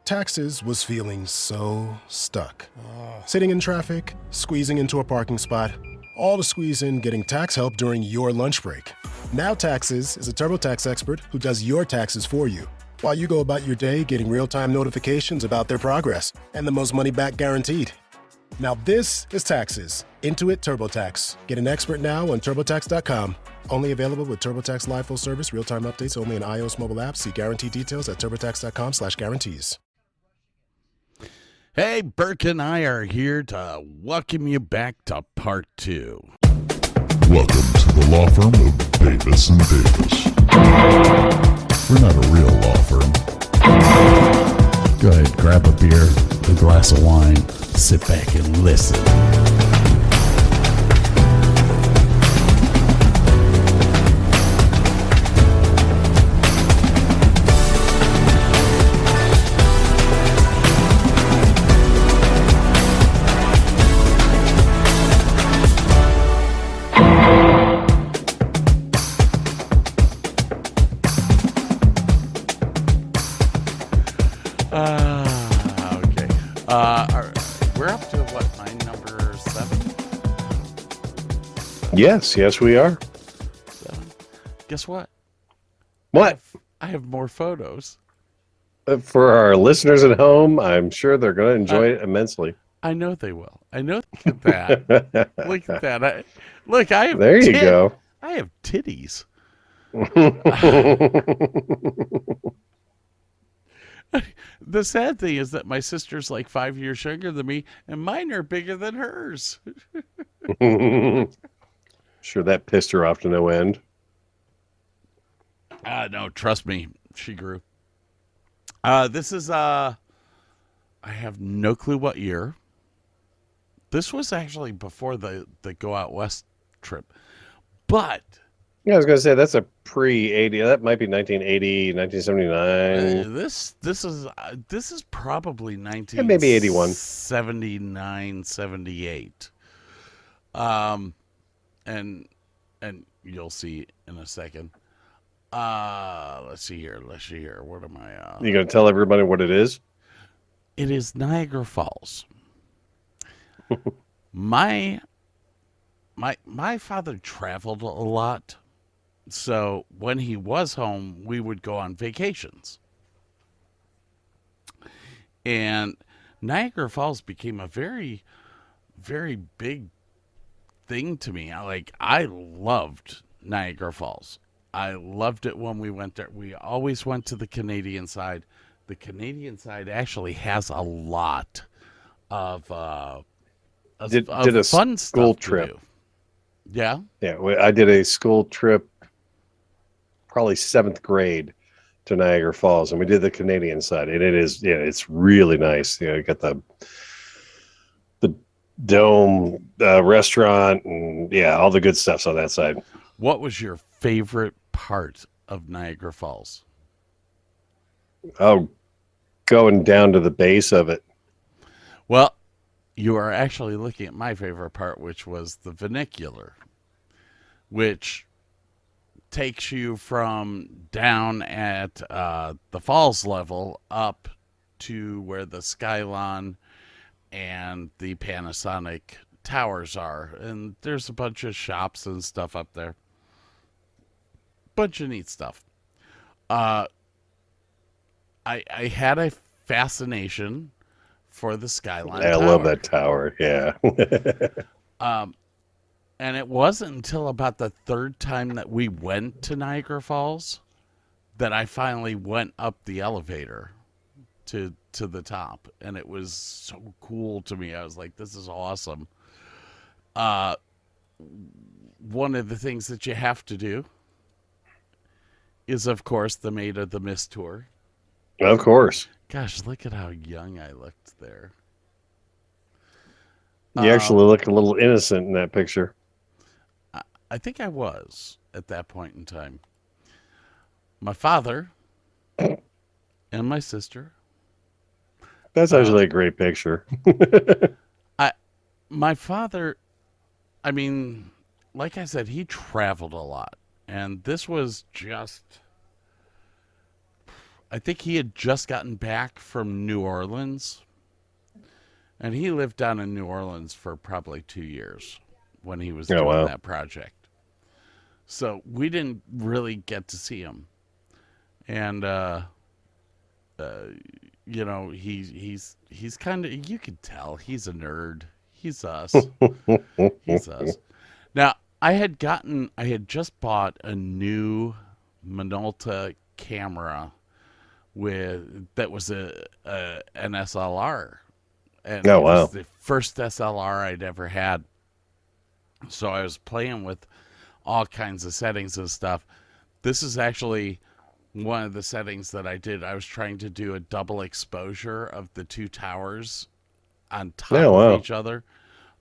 Taxes was feeling so stuck. Sitting in traffic, squeezing into a parking spot, all to squeeze in getting tax help during your lunch break. Now Taxes is a TurboTax expert who does your taxes for you, while you go about your day getting real-time notifications about their progress and the most money back guaranteed. Now this is Taxes. Intuit TurboTax. Get an expert now on TurboTax.com. Only available with TurboTax Live Full Service, real-time updates only in iOS mobile apps. See guarantee details at TurboTax.com/guarantees. Hey, Burke and I are here to welcome you back to part 2. Welcome to the law firm of Davis and Davis. We're not a real law firm. Go ahead, grab a beer, a glass of wine, sit back and listen. Okay. We're up to what, number 7? Yes, we are. 7. Guess what? What? I have more photos. For our listeners at home, I'm sure they're going to enjoy it immensely. I know they will. I know. Look at that. Look at that. I have. There you go. I have titties. The sad thing is that my sister's like 5 years younger than me, and mine are bigger than hers. Sure, that pissed her off to no end. No, trust me, she grew. This is I have no clue what year. This was actually before the Go Out West trip, but. Yeah, I was going to say that's a pre-80. That might be 1980, 1979. This is probably 19. Maybe 81. 79, 78. And you'll see in a second. Let's see here. What am I? You going to tell everybody what it is? It is Niagara Falls. My father traveled a lot. So when he was home, we would go on vacations. And Niagara Falls became a very, very big thing to me. I loved Niagara Falls. I loved it when we went there. We always went to the Canadian side. The Canadian side actually has a lot of did a fun school stuff trip. to do. Yeah? Yeah, I did a school trip, probably 7th grade, to Niagara Falls, and we did the Canadian side, and it's really nice. You got the dome restaurant, and all the good stuff's on that side. What was your favorite part of Niagara Falls? Oh, going down to the base of it. Well, you are actually looking at my favorite part, which was the funicular, which takes you from down at the falls level up to where the Skylon and the Panasonic towers are. And there's a bunch of shops and stuff up there. Bunch of neat stuff. I had a fascination for the Skyline I Tower. love that tower. Yeah. And it wasn't until about the 3rd time that we went to Niagara Falls that I finally went up the elevator to the top. And it was so cool to me. I was like, this is awesome. One of the things that you have to do is, of course, the Maid of the Mist tour. Of course. Gosh, look at how young I looked there. You actually look a little innocent in that picture. I think I was at that point in time. My father and my sister. That's actually a great picture. My father, I mean, like I said, he traveled a lot. And this was just, I think he had just gotten back from New Orleans. And he lived down in New Orleans for probably 2 years when he was doing that project. So we didn't really get to see him. And, you know, he's kind of, you could tell he's a nerd. He's us. He's us. Now, I had just bought a new Minolta camera that was an SLR. And it was the first SLR I'd ever had. So I was playing with all kinds of settings and stuff. This is actually one of the settings that I did. I was trying to do a double exposure of the two towers on top of each other.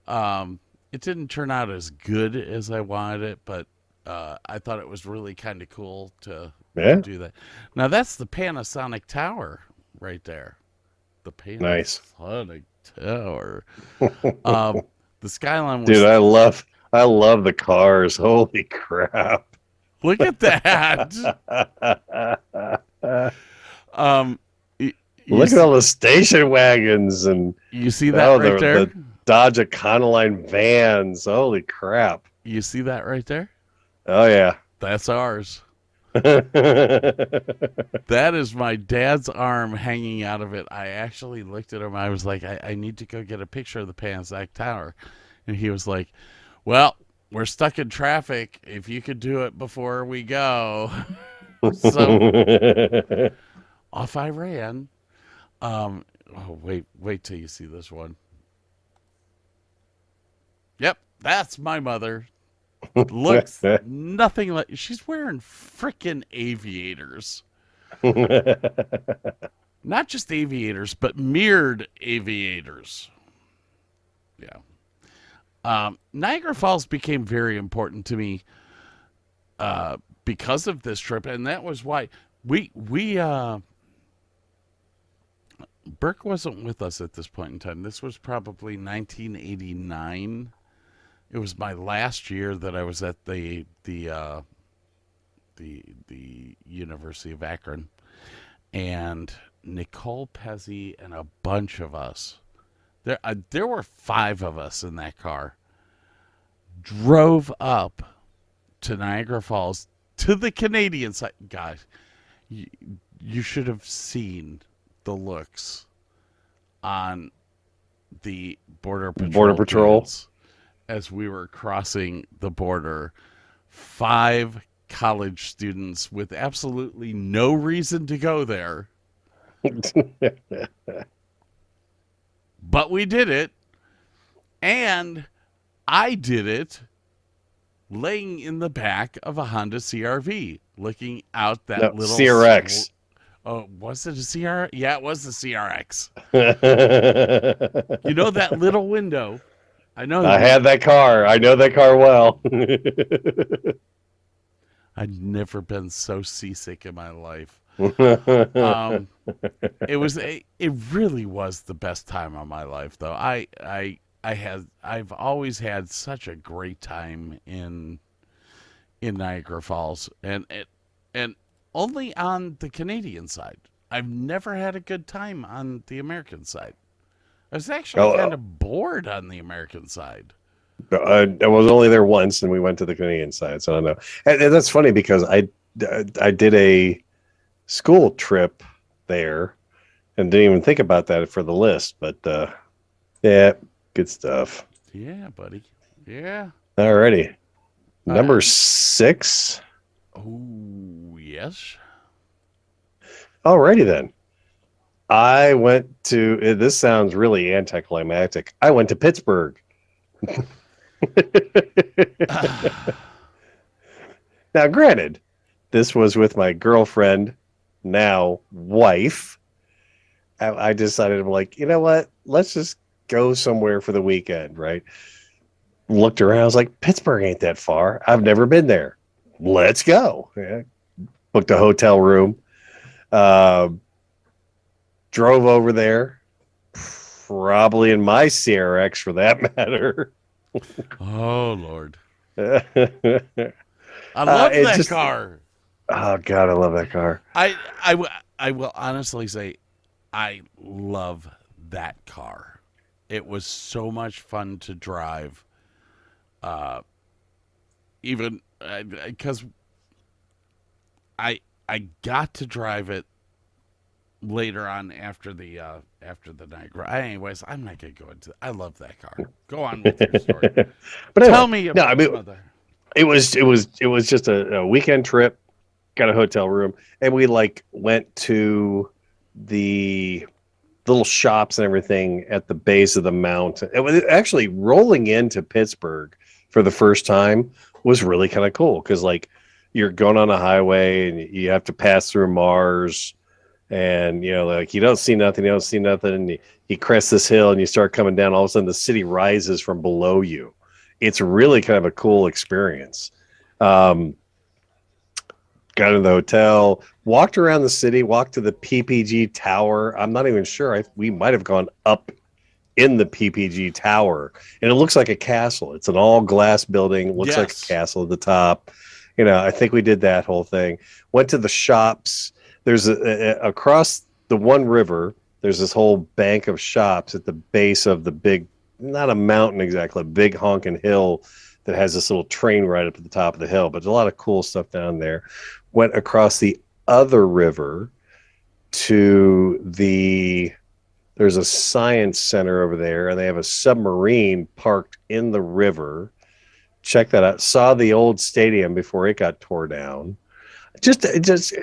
It didn't turn out as good as I wanted it, but I thought it was really kind of cool to do that. Now, that's the Panasonic tower right there. The Panasonic tower. The Skyline was... Dude, I love the cars. Holy crap. Look at that. Look at all the station wagons and you see that right there? The Dodge Econoline vans. Holy crap. You see that right there? Oh yeah. That's ours. That is my dad's arm hanging out of it. I actually looked at him. I was like, I need to go get a picture of the Panasonic Tower. And he was like, well, we're stuck in traffic. If you could do it before we go. So off I ran. Wait till you see this one. Yep, that's my mother. Looks nothing like... She's wearing frickin' aviators. Not just aviators, but mirrored aviators. Yeah. Niagara Falls became very important to me because of this trip, and that was why we Burke wasn't with us at this point in time. This was probably 1989. It was my last year that I was at the University of Akron, and Nicole Pezzi and a bunch of us. There were 5 of us in that car. Drove up to Niagara Falls to the Canadian side. Guys, you should have seen the looks on the Border Patrol. As we were crossing the border. 5 college students with absolutely no reason to go there. But we did it. And I did it laying in the back of a Honda CRV, looking out that little CRX. Oh, was it a CRX? Yeah, it was the CRX. You know that little window? I know. I had that car. I know that car well. I'd never been so seasick in my life. It really was the best time of my life, though. I've always had such a great time in Niagara Falls, and only on the Canadian side. I've never had a good time on the American side. I was actually kind of bored on the American side. I was only there once, and we went to the Canadian side, so I don't know. And that's funny because I did a school trip there and didn't even think about that for the list. But yeah, good stuff. Yeah, buddy. Yeah. Alrighty. Number 6. Oh, yes. Alrighty then. I went to, this sounds really anticlimactic. I went to Pittsburgh. Now, granted, this was with my girlfriend, now wife. I decided, I'm like, you know what? Let's just go somewhere for the weekend, right? Looked around. I was like, Pittsburgh ain't that far. I've never been there. Let's go. Yeah. Booked a hotel room. Drove over there, probably in my CRX for that matter. Oh, Lord. I love that car. Oh, God, I love that car. I will honestly say I love that car. It was so much fun to drive. Even because I got to drive it later on after the night. Anyways, I'm not gonna go into. I love that car. Go on with your story. But Tell anyway, me no, about I mean, some other. it was just a weekend trip. Got a hotel room, and we like went to the little shops and everything at the base of the mountain. It was actually rolling into Pittsburgh for the first time was really kind of cool because like you're going on a highway and you have to pass through Mars, and like you don't see nothing, and you crest this hill and you start coming down. All of a sudden, the city rises from below you. It's really kind of a cool experience. Got into the hotel, walked around the city, walked to the PPG Tower. I'm not even sure. We might have gone up in the PPG Tower, and it looks like a castle. It's an all glass building. It looks like a Yes. castle at the top. I think we did that whole thing. Went to the shops. There's across the one river. There's this whole bank of shops at the base of the big, not a mountain exactly, a big honking hill that has this little train right up at the top of the hill. But there's a lot of cool stuff down there. Went across the other river to there's a science center over there, and they have a submarine parked in the river. Check that out. Saw the old stadium before it got tore down. Just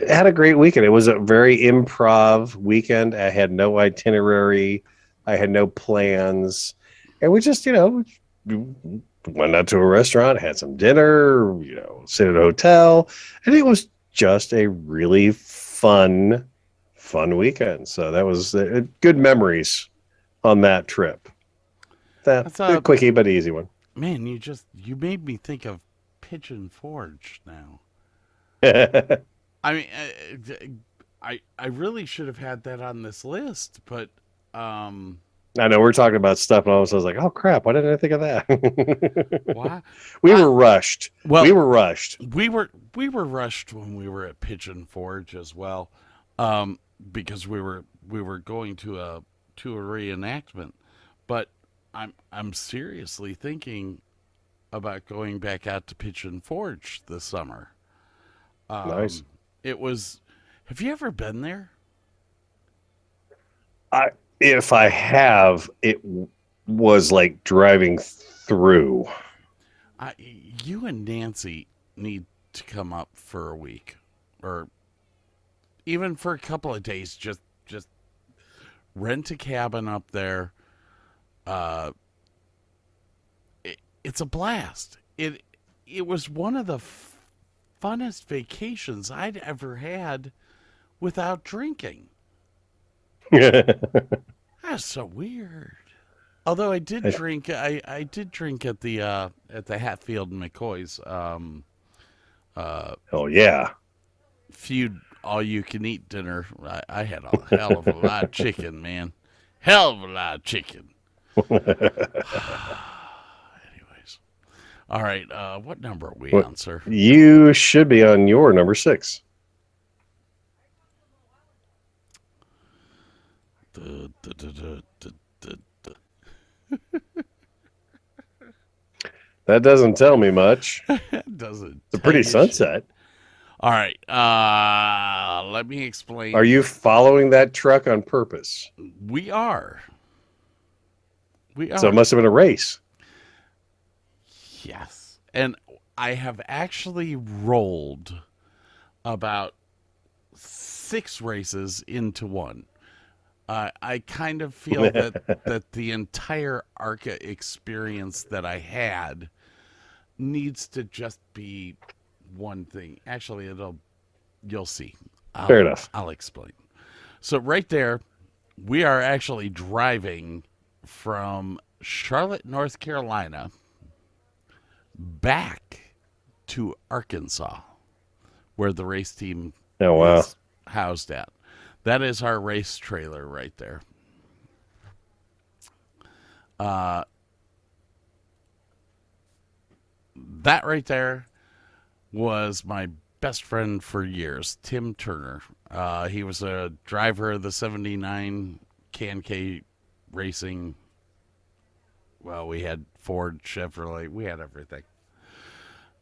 had a great weekend. It was a very improv weekend. I had no itinerary. I had no plans. And we just, went out to a restaurant, had some dinner, stayed at a hotel, and it was just a really fun weekend. So that was good memories on that trip. That's A quickie but easy one. Man, you made me think of Pigeon Forge now. I mean, I really should have had that on this list, but I know we're talking about stuff, and all of a sudden I was like, "Oh crap! Why didn't I think of that?" why? We were rushed. Well, we were rushed. We were rushed when we were at Pigeon Forge as well, because we were going to a reenactment. But I'm seriously thinking about going back out to Pigeon Forge this summer. Nice. It was. Have you ever been there? If I have, it was like driving through. You and Nancy need to come up for a week, or even for a couple of days. Just rent a cabin up there. It's a blast. It was one of the funnest vacations I'd ever had without drinking. That's so weird. Although I did drink, I did drink at the Hatfield and McCoy's. Oh yeah, Feud all you can eat dinner. I had a hell of a lot of chicken, man. Hell of a lot of chicken. Anyways, all right. What number are we on, sir? You should be on your number 6. That doesn't tell me much. It doesn't. It's a pretty sunset. All right. Let me explain. Are you following that truck on purpose? We are. So it must have been a race. Yes. And I have actually rolled about 6 races into one. I kind of feel that the entire ARCA experience that I had needs to just be one thing. Actually, you'll see. Fair enough. I'll explain. So right there, we are actually driving from Charlotte, North Carolina, back to Arkansas, where the race team is housed at. That is our race trailer right there. That right there was my best friend for years, Tim Turner. He was a driver of the 79 K Racing. Well, we had Ford, Chevrolet. We had everything.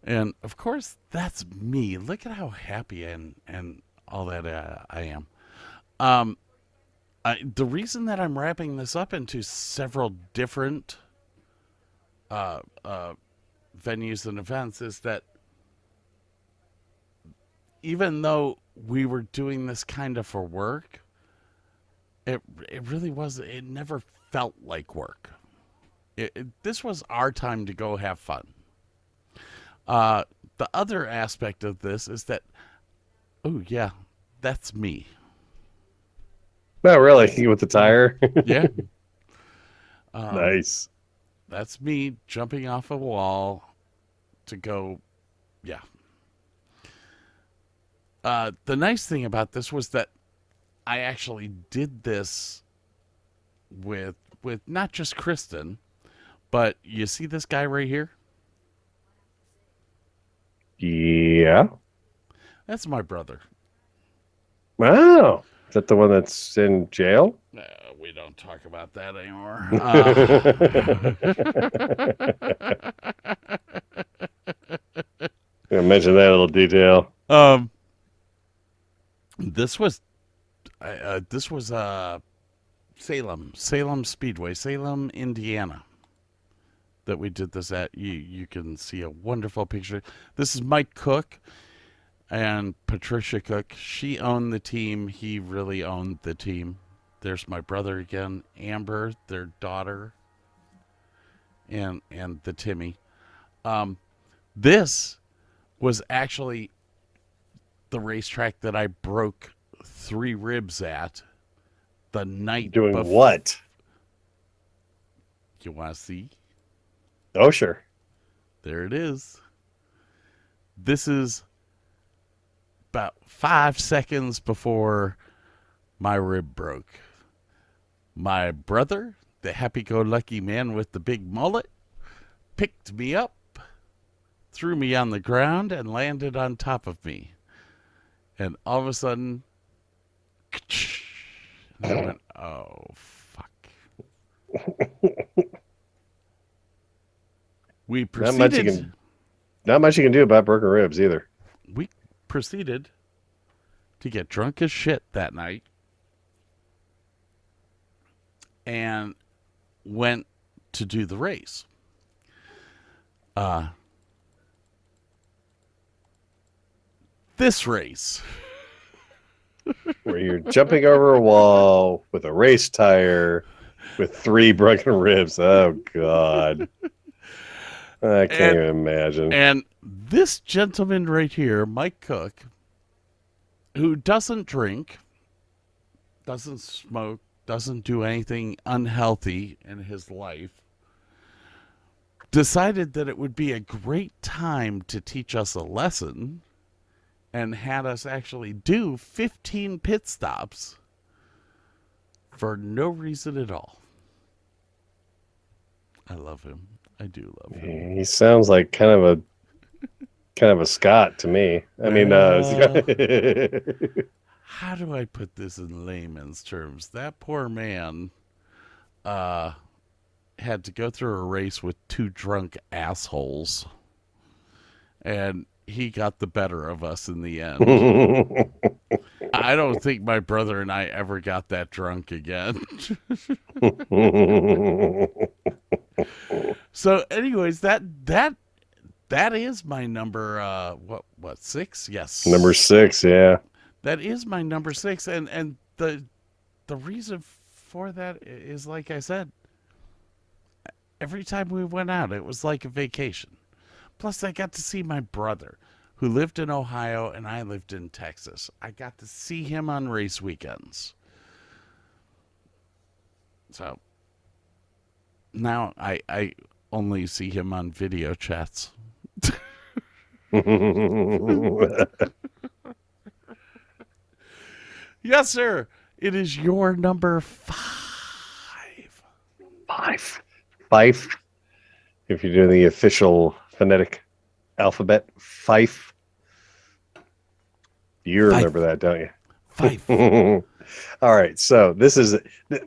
And, of course, that's me. Look at how happy and all that I am. The reason that I'm wrapping this up into several different venues and events is that even though we were doing this kind of for work, it really was. It never felt like work. This was our time to go have fun. The other aspect of this is that, oh yeah, that's me. No, really, you with the tire? Yeah. Nice. That's me jumping off a wall to go, yeah. The nice thing about this was that I actually did this with not just Kristen, but you see this guy right here? Yeah. That's my brother. Wow. Is that the one that's in jail? We don't talk about that anymore. I mention that little detail. This was Salem Speedway, Salem, Indiana, that we did this at. You can see a wonderful picture. This is Mike Cook and Patricia Cook. She owned the team. He really owned the team. There's my brother again, Amber, their daughter, and the Timmy. This was actually the racetrack that I broke 3 ribs at the night. Doing what? You want to see? Oh, sure. There it is. This is about 5 seconds before my rib broke. My brother, the happy-go-lucky man with the big mullet, picked me up, threw me on the ground, and landed on top of me. And all of a sudden, and I went, oh, fuck. We proceeded. Not much you can do about broken ribs either. We proceeded to get drunk as shit that night and went to do the race. This race. Where you're jumping over a wall with a race tire with 3 broken ribs. Oh, God. I can't even imagine. And this gentleman right here, Mike Cook, who doesn't drink, doesn't smoke, doesn't do anything unhealthy in his life, decided that it would be a great time to teach us a lesson and had us actually do 15 pit stops for no reason at all. I love him. I do love him. He sounds like kind of a Scot to me. I mean, how do I put this in layman's terms? That poor man had to go through a race with 2 drunk assholes, and he got the better of us in the end. I don't think my brother and I ever got that drunk again. So anyways, that is my number what 6? Yes. Number 6, yeah. That is my number 6, and the reason for that is, like I said, every time we went out, it was like a vacation. Plus, I got to see my brother, who lived in Ohio and I lived in Texas. I got to see him on race weekends. So now I only see him on video chats. Yes, sir. It is your number 5. 5. If you're doing the official phonetic alphabet, 5. You remember that, don't you? 5. All right. So this is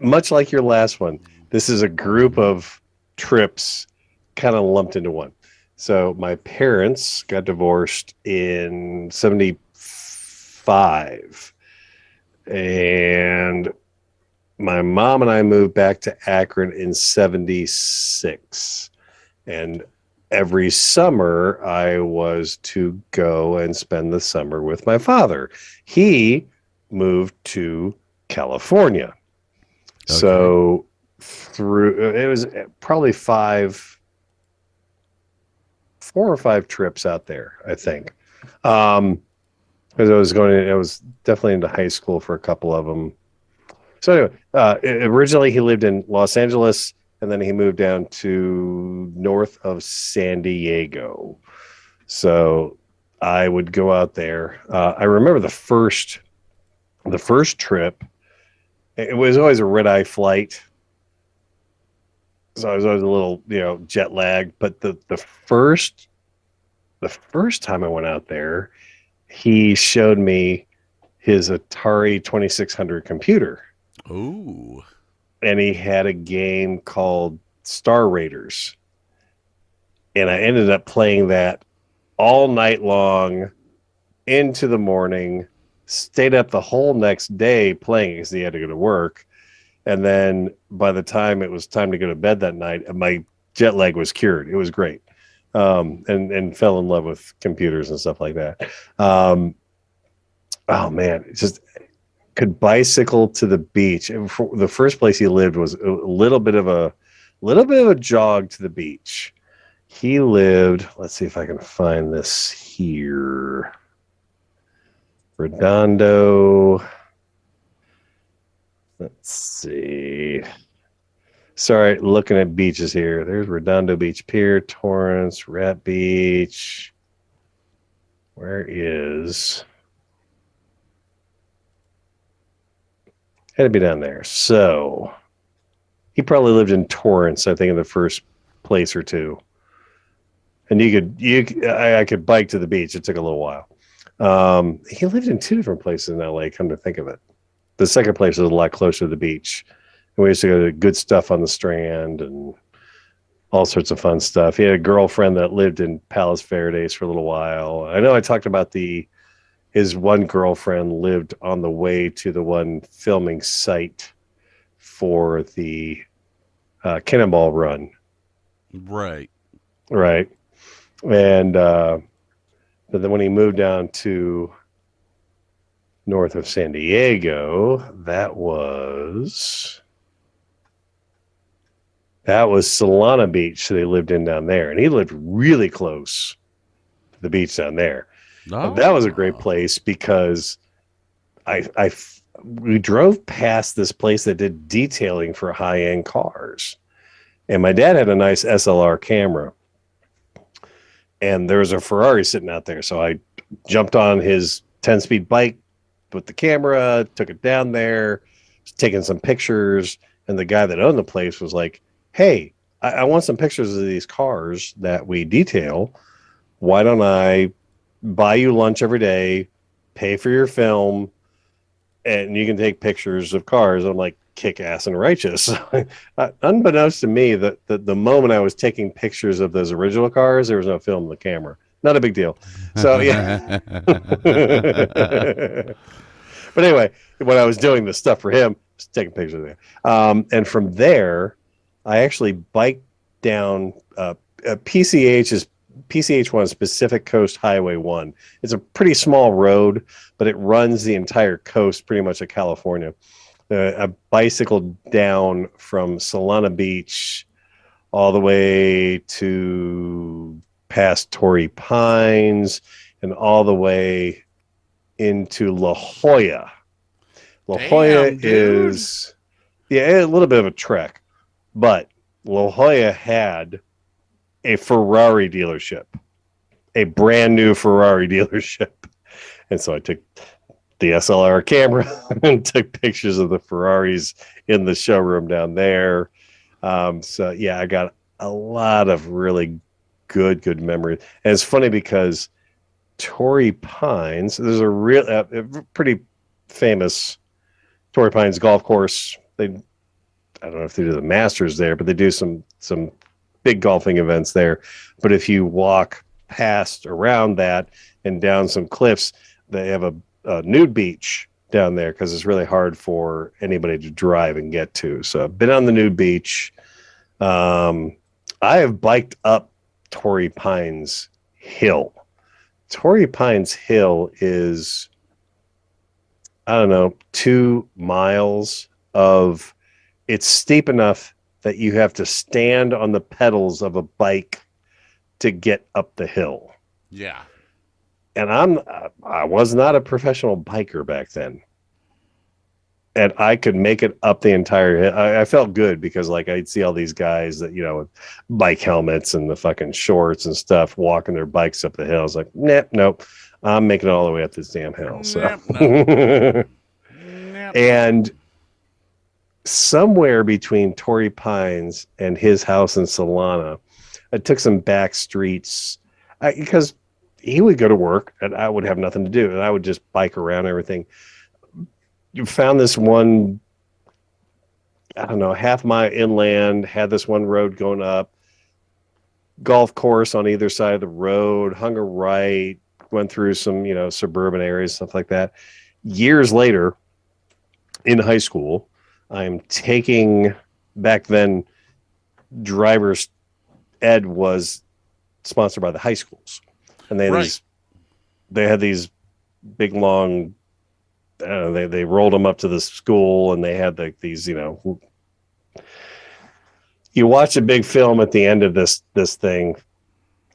much like your last one. This is a group of trips kind of lumped into one. So my parents got divorced in 75. And my mom and I moved back to Akron in 76. And every summer I was to go and spend the summer with my father. He moved to California. Okay. So it was probably 4 or 5 trips out there, I think. Because I was definitely into high school for a couple of them. So anyway, originally he lived in Los Angeles, and then he moved down to north of San Diego. So I would go out there. I remember the first trip. It was always a red-eye flight. So I was always a little, jet lagged. But the first time I went out there, he showed me his Atari 2600 computer. Ooh. And he had a game called Star Raiders. And I ended up playing that all night long into the morning, stayed up the whole next day playing because he had to go to work. And then by the time it was time to go to bed that night, my jet lag was cured. It was great. And fell in love with computers and stuff like that. Oh man, it's just could bicycle to the beach. The first place he lived was a little bit of a jog to the beach. He lived, let's see if I can find this here. Redondo. Let's see. Sorry, looking at beaches here. There's Redondo Beach Pier, Torrance, Rat Beach. Where is... Had to be down there. So he probably lived in Torrance, I think, in the first place or two. And I could bike to the beach. It took a little while. He lived in 2 different places in LA, come to think of it. The second place was a lot closer to the beach. And we used to go to Good Stuff on the Strand and all sorts of fun stuff. He had a girlfriend that lived in Palos Verdes for a little while. I know I talked about his one girlfriend lived on the way to the one filming site for the Cannonball Run. Right. And but then when he moved down to north of San Diego, that was Solana Beach. So they lived in down there, and he lived really close to the beach down there. Oh. That was a great place because we drove past this place that did detailing for high-end cars. And my dad had a nice SLR camera. And there was a Ferrari sitting out there. So I jumped on his 10-speed bike with the camera, took it down there, was taking some pictures. And the guy that owned the place was like, hey, I want some pictures of these cars that we detail. Why don't I buy you lunch every day, pay for your film, and you can take pictures of cars. I'm like, kick ass and righteous. Unbeknownst to me, that the moment I was taking pictures of those original cars, there was no film in the camera. Not a big deal. So yeah. But anyway, when I was doing the stuff for him, I was taking pictures there. And from there, I actually biked down PCH 1, Pacific Coast Highway 1. It's a pretty small road, but it runs the entire coast pretty much of California. I bicycled down from Solana Beach all the way to past Torrey Pines and all the way into La Jolla. La Jolla is a little bit of a trek, but La Jolla had a Ferrari dealership, a brand new Ferrari dealership. And so I took the SLR camera and took pictures of the Ferraris in the showroom down there. So yeah, I got a lot of really good memories. And it's funny because Torrey Pines, there's a pretty famous Torrey Pines golf course. I don't know if they do the Masters there, but they do some big golfing events there. But if you walk past around that and down some cliffs, they have a nude beach down there because it's really hard for anybody to drive and get to. So I've been on the nude beach. I have biked up Torrey Pines Hill. Torrey Pines Hill is, I don't know, 2 miles of, it's steep enough that you have to stand on the pedals of a bike to get up the hill. Yeah. And I was not a professional biker back then. And I could make it up the entire hill. I felt good because like I'd see all these guys that, with bike helmets and the fucking shorts and stuff walking their bikes up the hill. I was like, nope. I'm making it all the way up this damn hill. So and somewhere between Torrey Pines and his house in Solana, I took some back streets because he would go to work and I would have nothing to do. And I would just bike around everything. You found this one, I don't know, half mile inland, had this one road going up, golf course on either side of the road, hung a right, went through some, suburban areas, stuff like that. Years later, in high school, I'm taking, back then, driver's ed was sponsored by the high schools. And they had these big, long, they rolled them up to the school and they had these, you watch a big film at the end of this thing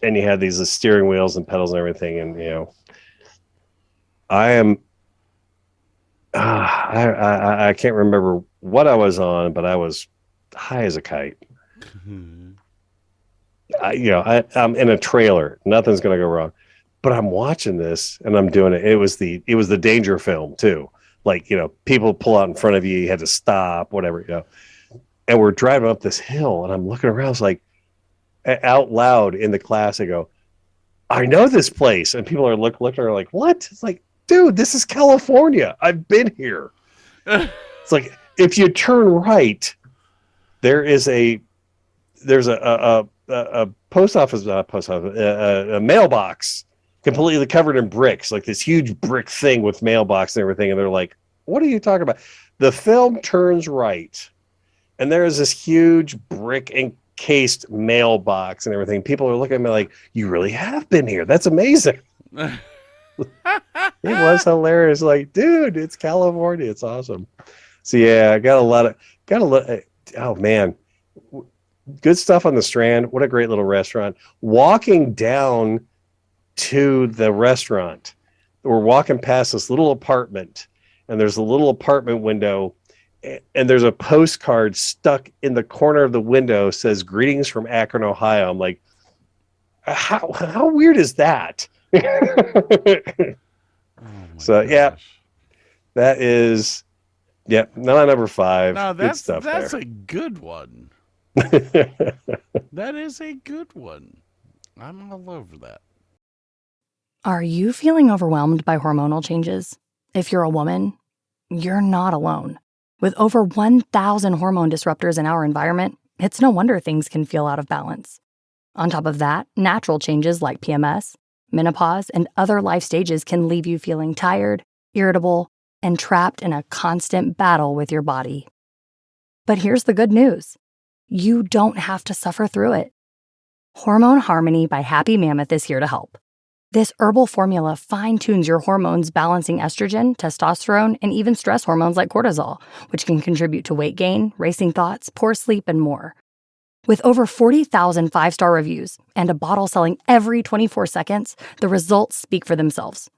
and you had these steering wheels and pedals and everything. And, I can't remember what I was on, but I was high as a kite. I'm in a trailer. Nothing's going to go wrong. But I'm watching this and I'm doing it. It was the danger film too. Like, people pull out in front of you. You had to stop, whatever, And we're driving up this hill and I'm looking around. It's like out loud in the class, I go, I know this place. And people are looking like, what? It's like, dude, this is California. I've been here. It's like, if you turn right, there's a post office, a mailbox completely covered in bricks, like this huge brick thing with mailbox and everything. And they're like, what are you talking about? The film turns right. And there is this huge brick encased mailbox and everything. People are looking at me like, you really have been here. That's amazing. It was hilarious. Like, dude, it's California. It's awesome. So yeah, I got a lot. Oh man. Good stuff on the Strand. What a great little restaurant. Walking down to the restaurant, we're walking past this little apartment and there's a little apartment window and there's a postcard stuck in the corner of the window, says greetings from Akron, Ohio. I'm like, how weird is that? So gosh. Yeah, that is, number 5. No, that's a good one. That is a good one. I'm all over that. Are you feeling overwhelmed by hormonal changes? If you're a woman, you're not alone. With over 1,000 hormone disruptors in our environment, it's no wonder things can feel out of balance. On top of that, natural changes like PMS, menopause, and other life stages can leave you feeling tired, irritable, and trapped in a constant battle with your body. But here's the good news. You don't have to suffer through it. Hormone Harmony by Happy Mammoth is here to help. This herbal formula fine-tunes your hormones, balancing estrogen, testosterone, and even stress hormones like cortisol, which can contribute to weight gain, racing thoughts, poor sleep, and more. With over 40,000 5-star reviews and a bottle selling every 24 seconds, the results speak for themselves.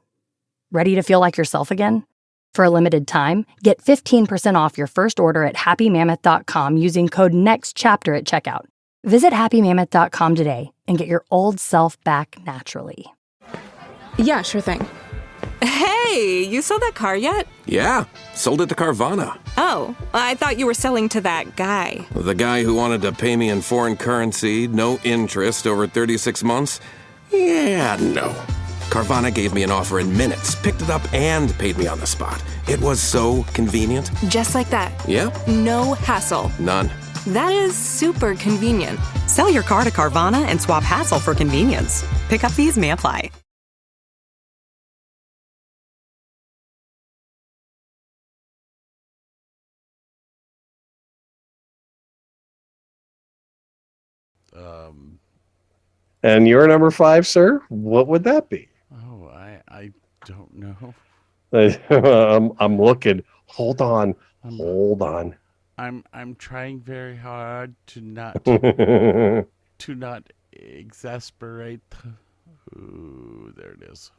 Ready to feel like yourself again? For a limited time, get 15% off your first order at happymammoth.com using code NEXTCHAPTER at checkout. Visit happymammoth.com today and get your old self back naturally. Yeah, sure thing. Hey, you sold that car yet? Yeah, sold it to Carvana. Oh, I thought you were selling to that guy. The guy who wanted to pay me in foreign currency, no interest, over 36 months? Yeah, no. Carvana gave me an offer in minutes, picked it up, and paid me on the spot. It was so convenient. Just like that. Yep, No hassle. none. That is super convenient. Sell your car to Carvana and swap hassle for convenience. Pickup fees may apply. And your number 5, sir? What would that be? Oh, I don't know. I'm looking. Hold on. Hold on. I'm trying very hard to not exasperate. Ooh, there it is.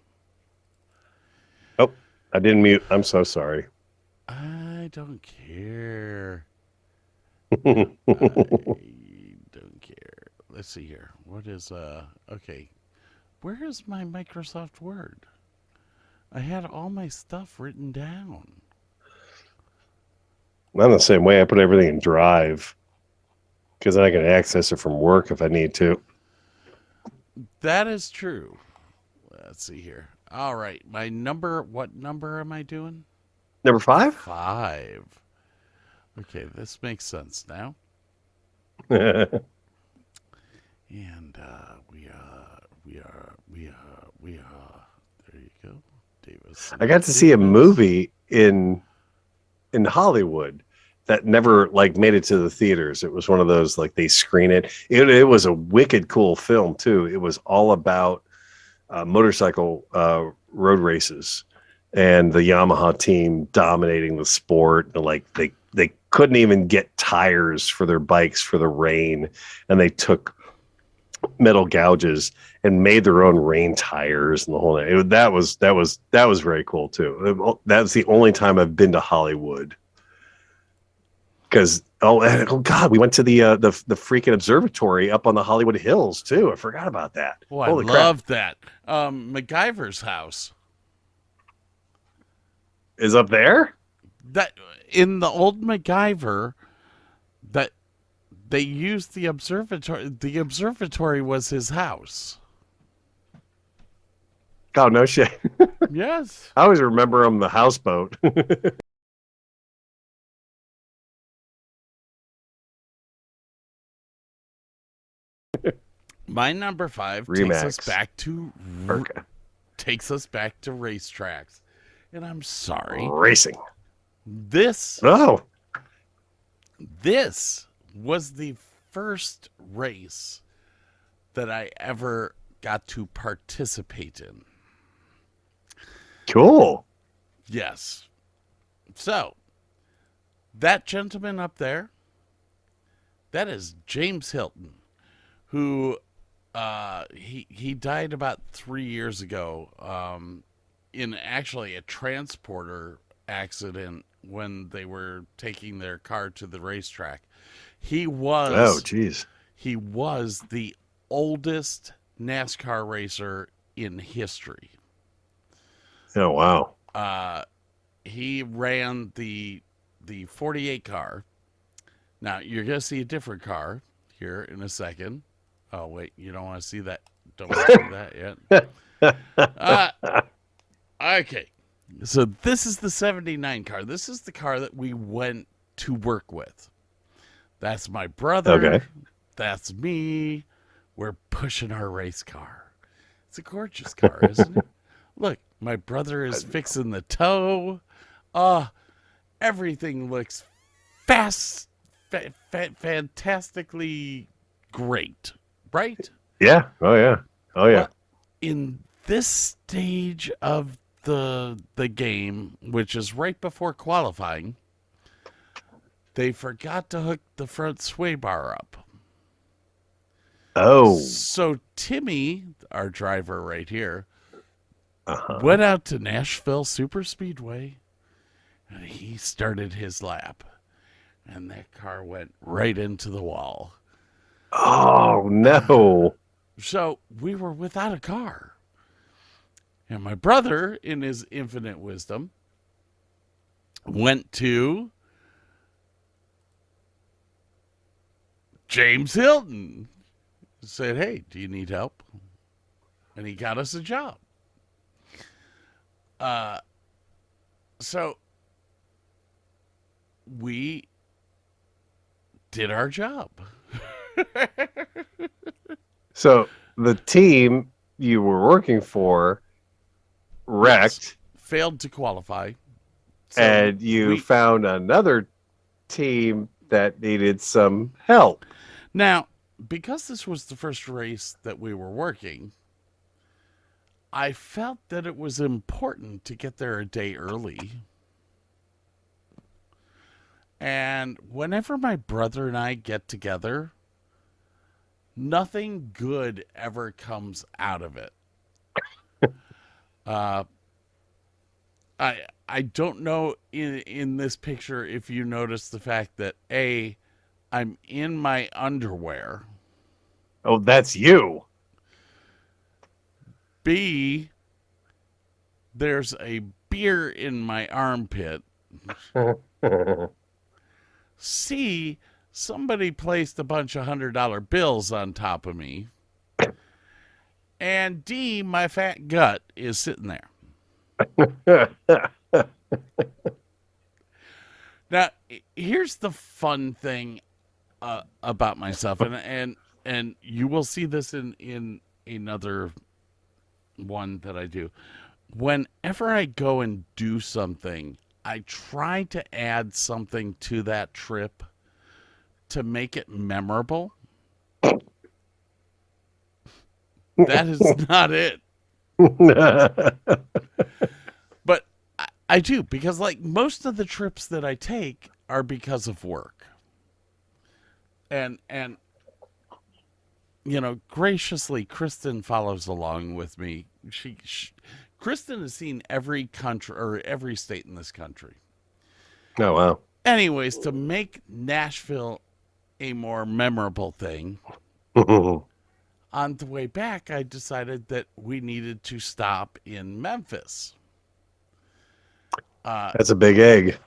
Oh, I didn't mute. I'm so sorry. I don't care. I don't care. Let's see here. What is okay. Where is my Microsoft Word? I had all my stuff written down. I'm the same way. I put everything in Drive because then I can access it from work if I need to. That is true. Let's see here. All right. My number, what number am I doing? Number 5? 5. Okay, this makes sense now. And we are. There you go, Davis. I got to see a movie in Hollywood that never like made it to the theaters. It was one of those like they screen it. It was a wicked cool film too. It was all about motorcycle road races and the Yamaha team dominating the sport. And like they couldn't even get tires for their bikes for the rain, and they took metal gouges and made their own rain tires and the whole thing. That was very cool too. That's the only time I've been to Hollywood. Because oh god, we went to the freaking observatory up on the Hollywood Hills too. I forgot about that. Oh, I Holy love that. MacGyver's house. Is up there? That in the old MacGyver, that they used the observatory. The observatory was his house. Oh no shit. Yes. I always remember him the houseboat. My number 5 Remax. takes us back to racetracks, and I'm sorry. Racing. This Oh. This was the first race that I ever got to participate in. Cool. Yes. So, that gentleman up there, that is James Hilton, who he died about 3 years ago in actually a transporter accident when they were taking their car to the racetrack. He was he was the oldest NASCAR racer in history. Oh wow. He ran the 48 car. Now you're gonna see a different car here in a second. Oh wait, you don't want to see that. Don't want to see that yet. Okay. So this is the 79 car. This is the car that we went to work with. That's my brother. Okay. That's me. We're pushing our race car. It's a gorgeous car, isn't it? Look, my brother is fixing the toe. Everything looks fantastically great, right? Yeah. Oh yeah. Oh yeah. Well, in this stage of the game, which is right before qualifying, they forgot to hook the front sway bar up. Oh. So Timmy, our driver right here, went out to Nashville Superspeedway, and he started his lap, and that car went right into the wall. Oh no. So we were without a car. And my brother, in his infinite wisdom, went to James Hilton. Said, hey, do you need help? And he got us a job. So we did our job. So the team you were working for wrecked, Yes, failed to qualify. So and you found another team that needed some help. now, because this was the first race that we were working, I felt that it was important to get there a day early. And whenever my brother and I get together, nothing good ever comes out of it. I don't know in this picture if you notice the fact that I'm in my underwear. Oh, that's you. B, there's a beer in my armpit. C, somebody placed a bunch of $100 bills on top of me. And D, my fat gut is sitting there. Now, here's the fun thing about myself, and you will see this in another one that I do. Whenever I go and do something, I try to add something to that trip to make it memorable. That is not it. But I do, because like most of the trips that I take are because of work. And you know, graciously, Kristen follows along with me. Kristen has seen every country or every state in this country. Oh, wow. Anyways, to make Nashville a more memorable thing, on the way back, I decided that we needed to stop in Memphis. That's a big egg.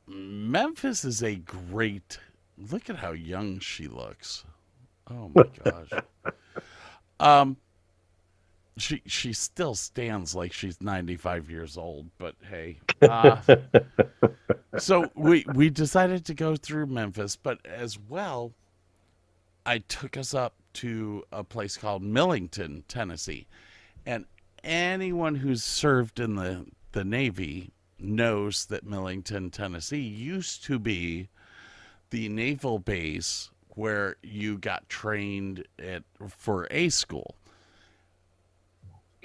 Memphis is a great... Look at how young she looks. Oh, my gosh. She still stands like she's 95 years old, but hey. So we decided to go through Memphis, but as well, I took us up to a place called Millington, Tennessee. And anyone who's served in the Navy knows that Millington, Tennessee used to be the naval base where you got trained for A school.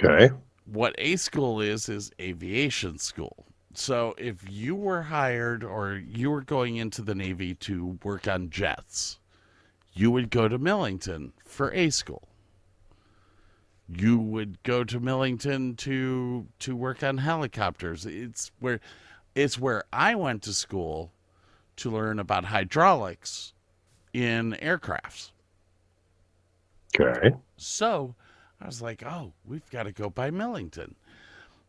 Okay. What A school is aviation school. So if you were hired or you were going into the Navy to work on jets, you would go to Millington for A school. You would go to Millington to work on helicopters. It's where I went to school to learn about hydraulics in aircrafts. Okay. So I was like, oh, we've got to go by Millington.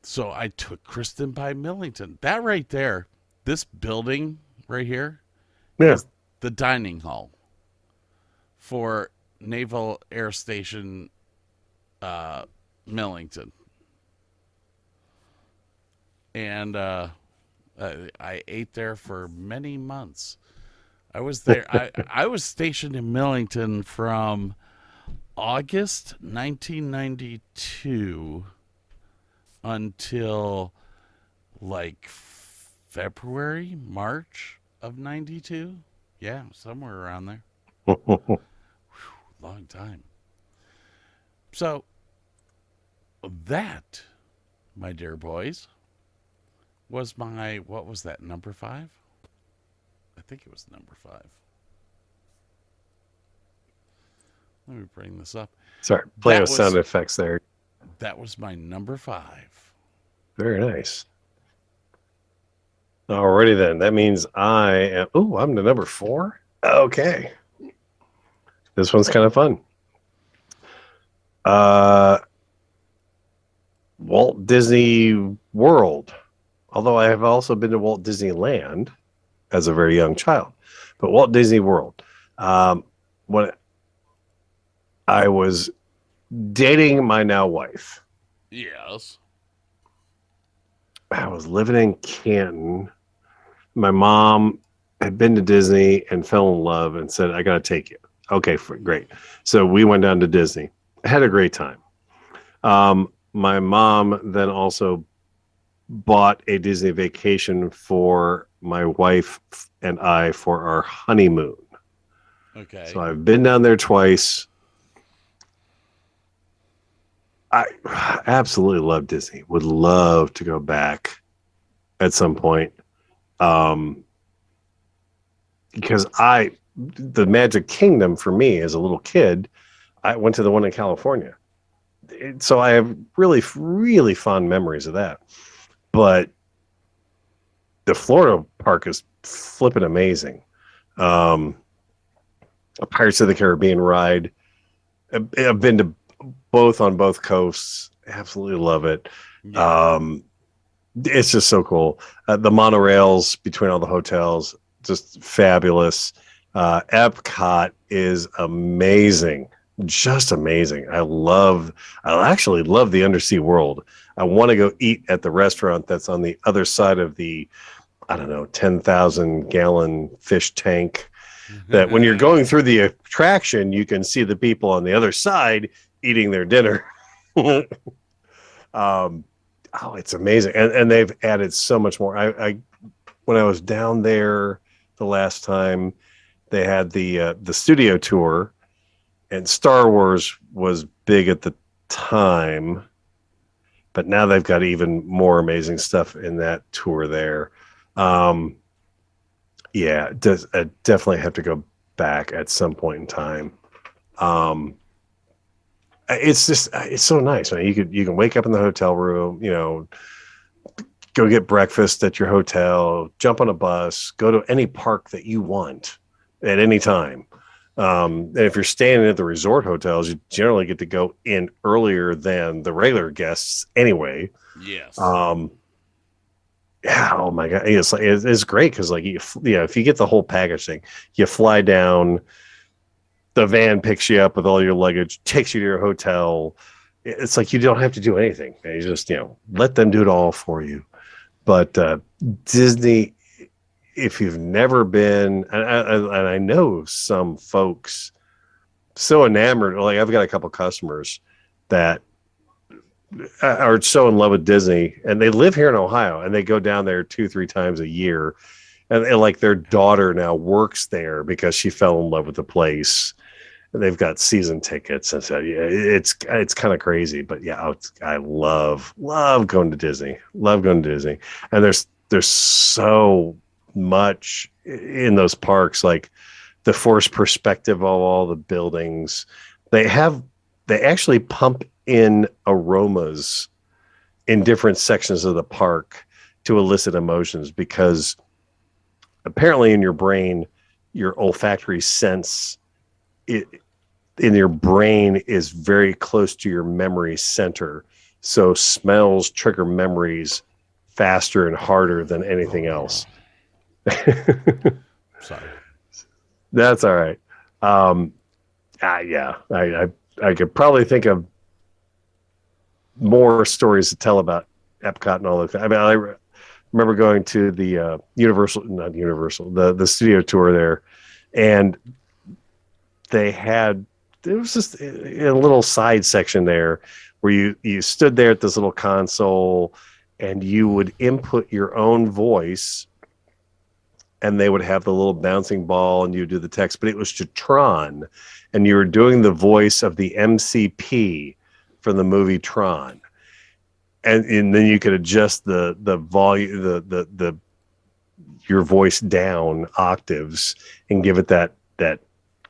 So I took Kristen by Millington. That right there, this building right here, is the dining hall for Naval Air Station Millington. And I ate there for many months. I was there. I was stationed in Millington from August 1992 until like February, March of 92. Yeah, somewhere around there. Whew, long time. So that, my dear boys, was my, what was that, number 5? I think it was number 5. Let me bring this up. Sorry, playing with sound effects there. That was my number 5. Very nice. Alrighty then. That means I am... Oh, I'm the number 4? Okay. This one's kind of fun. Walt Disney World. Although I have also been to Walt Disneyland as a very young child. But Walt Disney World. When I was dating my now wife. Yes. I was living in Canton. My mom had been to Disney and fell in love and said, I got to take you. Okay, great. So we went down to Disney. I had a great time. My mom then also bought a Disney vacation for my wife and I for our honeymoon. Okay. So I've been down there twice. I absolutely love Disney. Would love to go back at some point. Because the Magic Kingdom for me as a little kid, I went to the one in California. So I have really, really fond memories of that. But the Florida park is flipping amazing. A Pirates of the Caribbean ride. I've been to both on both coasts. Absolutely love it. Yeah. It's just so cool. The monorails between all the hotels, just fabulous. Epcot is amazing. Just amazing. I actually love the undersea world. I want to go eat at the restaurant that's on the other side of the, I don't know, 10,000 gallon fish tank. That when you're going through the attraction, you can see the people on the other side eating their dinner. It's amazing. And they've added so much more. I when I was down there the last time, they had the studio tour, and Star Wars was big at the time, but now they've got even more amazing stuff in that tour there. Yeah, I definitely have to go back at some point in time. It's so nice, man. You can wake up in the hotel room, go get breakfast at your hotel, jump on a bus, go to any park that you want at any time. And if you're staying at the resort hotels, you generally get to go in earlier than the regular guests anyway. Yes. Yeah, oh my God. It's great because if you get the whole package thing, you fly down, the van picks you up with all your luggage, takes you to your hotel. It's like you don't have to do anything. You just, let them do it all for you. But Disney, if you've never been, and I know some folks so enamored, like I've got a couple customers that are so in love with Disney, and they live here in Ohio, and they go down there 2-3 times a year, and like their daughter now works there because she fell in love with the place. And they've got season tickets, and so yeah, it's kind of crazy, but yeah, I love going to Disney. Love going to Disney, and there's so much in those parks, like the forced perspective of all the buildings. They actually pump in aromas in different sections of the park to elicit emotions, because apparently in your brain, your olfactory sense in your brain is very close to your memory center. So smells trigger memories faster and harder than anything else. Sorry. That's all right. Yeah, I could probably think of more stories to tell about Epcot and all that. I mean, I remember going to the the studio tour there, and there was just a little side section there where you stood there at this little console, and you would input your own voice, and they would have the little bouncing ball, and you do the text, but it was to Tron, and you were doing the voice of the MCP from the movie Tron. And then you could adjust the volume, your voice down octaves and give it that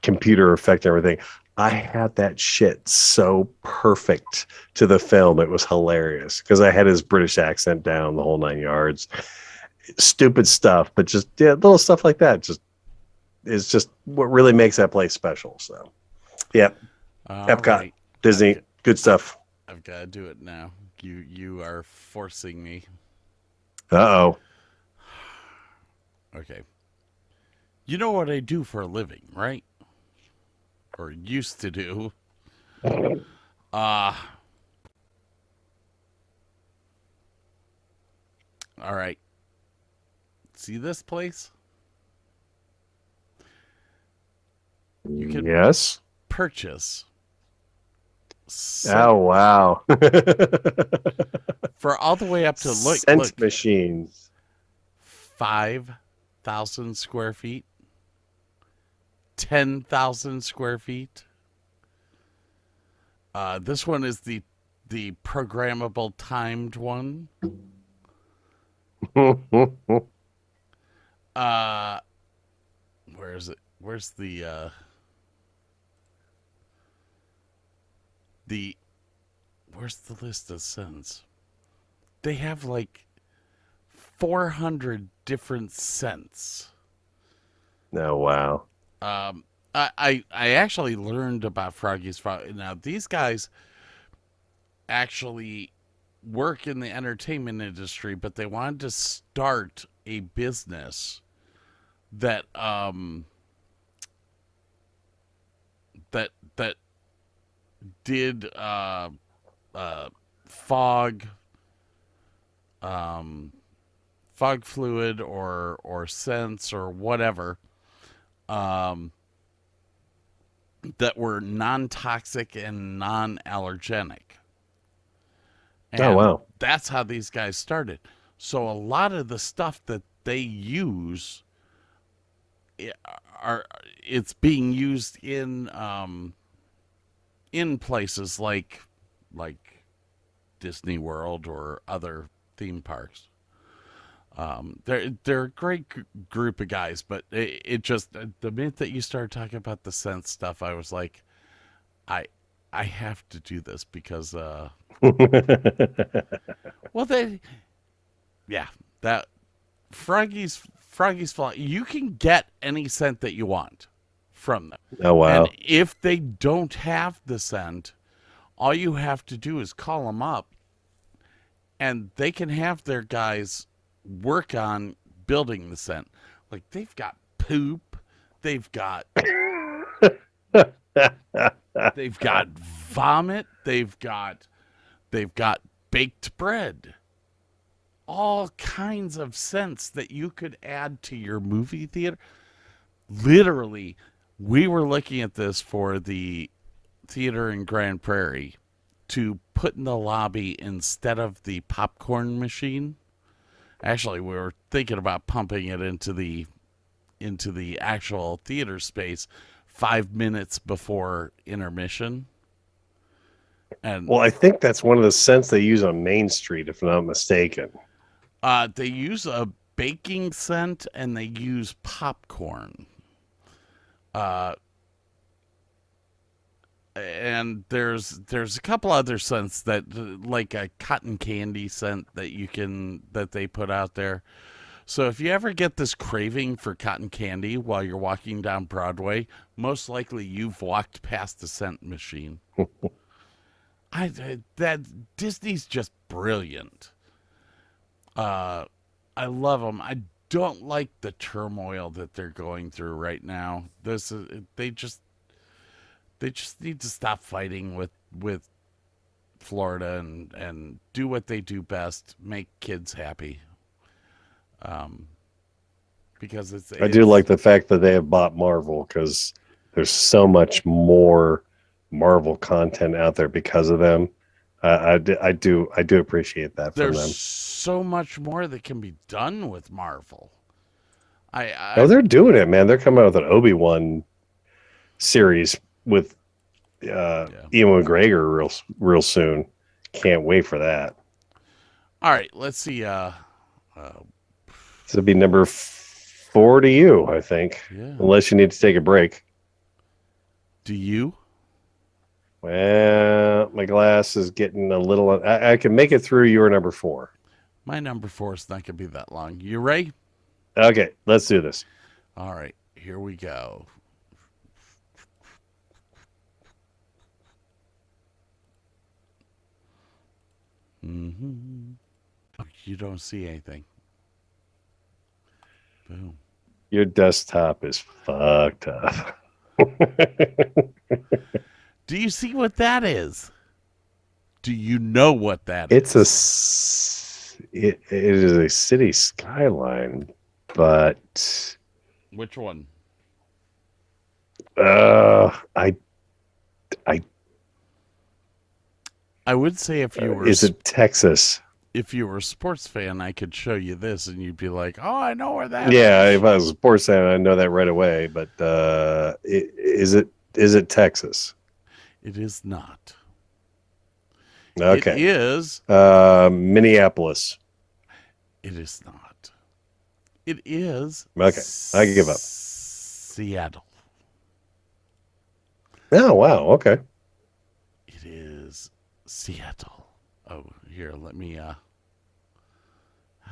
computer effect and everything. I had that shit so perfect to the film. It was hilarious because I had his British accent down the whole 9 yards. Stupid stuff, but just little stuff like that is just what really makes that place special. So, yeah, Epcot, right. Disney, good stuff. I've got to do it now. You are forcing me. Uh-oh. Okay. You know what I do for a living, right? Or used to do. All right. See this place? You can Yes. purchase Oh, wow. for all the way up to Scent machines. 5,000 square feet, 10,000 square feet. This one is the programmable timed one. Where is it? Where's where's the list of scents? They have like 400 different scents. Oh, wow. I actually learned about Froggy's Frog. Now these guys actually work in the entertainment industry, but they wanted to start a business that that did fog fluid or scents or whatever that were non-toxic and non-allergenic. And oh, wow. that's how these guys started. So a lot of the stuff that they use it's being used in places like Disney World or other theme parks. They're a great group of guys, but it just the minute that you started talking about the scent stuff, I was like, I have to do this because well that Froggy's Fly, you can get any scent that you want from them. Oh, wow. And if they don't have the scent, all you have to do is call them up and they can have their guys work on building the scent. Like they've got poop, they've got vomit, they've got baked bread. All kinds of scents that you could add to your movie theater. Literally, we were looking at this for the theater in Grand Prairie to put in the lobby instead of the popcorn machine. Actually, we were thinking about pumping it into the actual theater space 5 minutes before intermission. And well, I think that's one of the scents they use on Main Street, if I'm not mistaken. They use a baking scent and they use popcorn. And there's a couple other scents that like a cotton candy scent that they put out there. So if you ever get this craving for cotton candy while you're walking down Broadway, most likely you've walked past the scent machine. That Disney's just brilliant. I love them. I don't like the turmoil that they're going through right now. They just need to stop fighting with Florida and do what they do best, make kids happy. Because I do like the fact that they have bought Marvel, because there's so much more Marvel content out there because of them. I do appreciate that from them. There's so much more that can be done with Marvel. They're doing it, man. They're coming out with an Obi-Wan series with Ewan McGregor real soon. Can't wait for that. All right, let's see. This would be number 4 to you, I think. Yeah. Unless you need to take a break. Do you? Well, my glass is getting a little... I can make it through your number 4. My number 4 is not going to be that long. You ready? Okay, let's do this. All right, here we go. Mm-hmm. Oh, you don't see anything. Boom. Your desktop is fucked up. Do you see what that is? Do you know what that is? it is a city skyline, but Which one? I I would say if you were is it Texas? if you were a sports fan, I could show you this, and you'd be like, "Oh, I know where that Yeah, is." if I was a sports fan, I know that right away. But is it Texas? It is not. Okay. It is. Minneapolis. It is not. It is. Okay, I give up. Seattle. Oh wow. Okay. It is Seattle. Oh, here, let me. How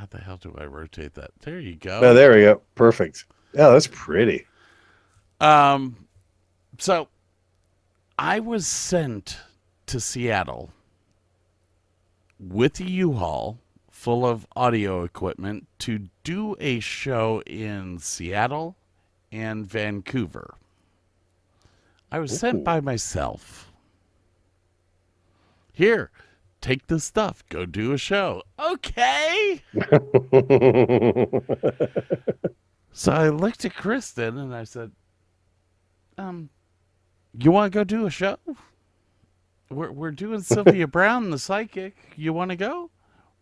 the hell do I rotate that? There you go. No, there we go. Perfect. Yeah, that's pretty. So I was sent to Seattle with a U-Haul full of audio equipment to do a show in Seattle and Vancouver. I was sent by myself. Here, take this stuff. Go do a show. Okay. So I looked at Kristen and I said, you want to go do a show? We're doing Sylvia Brown, the psychic. You want to go?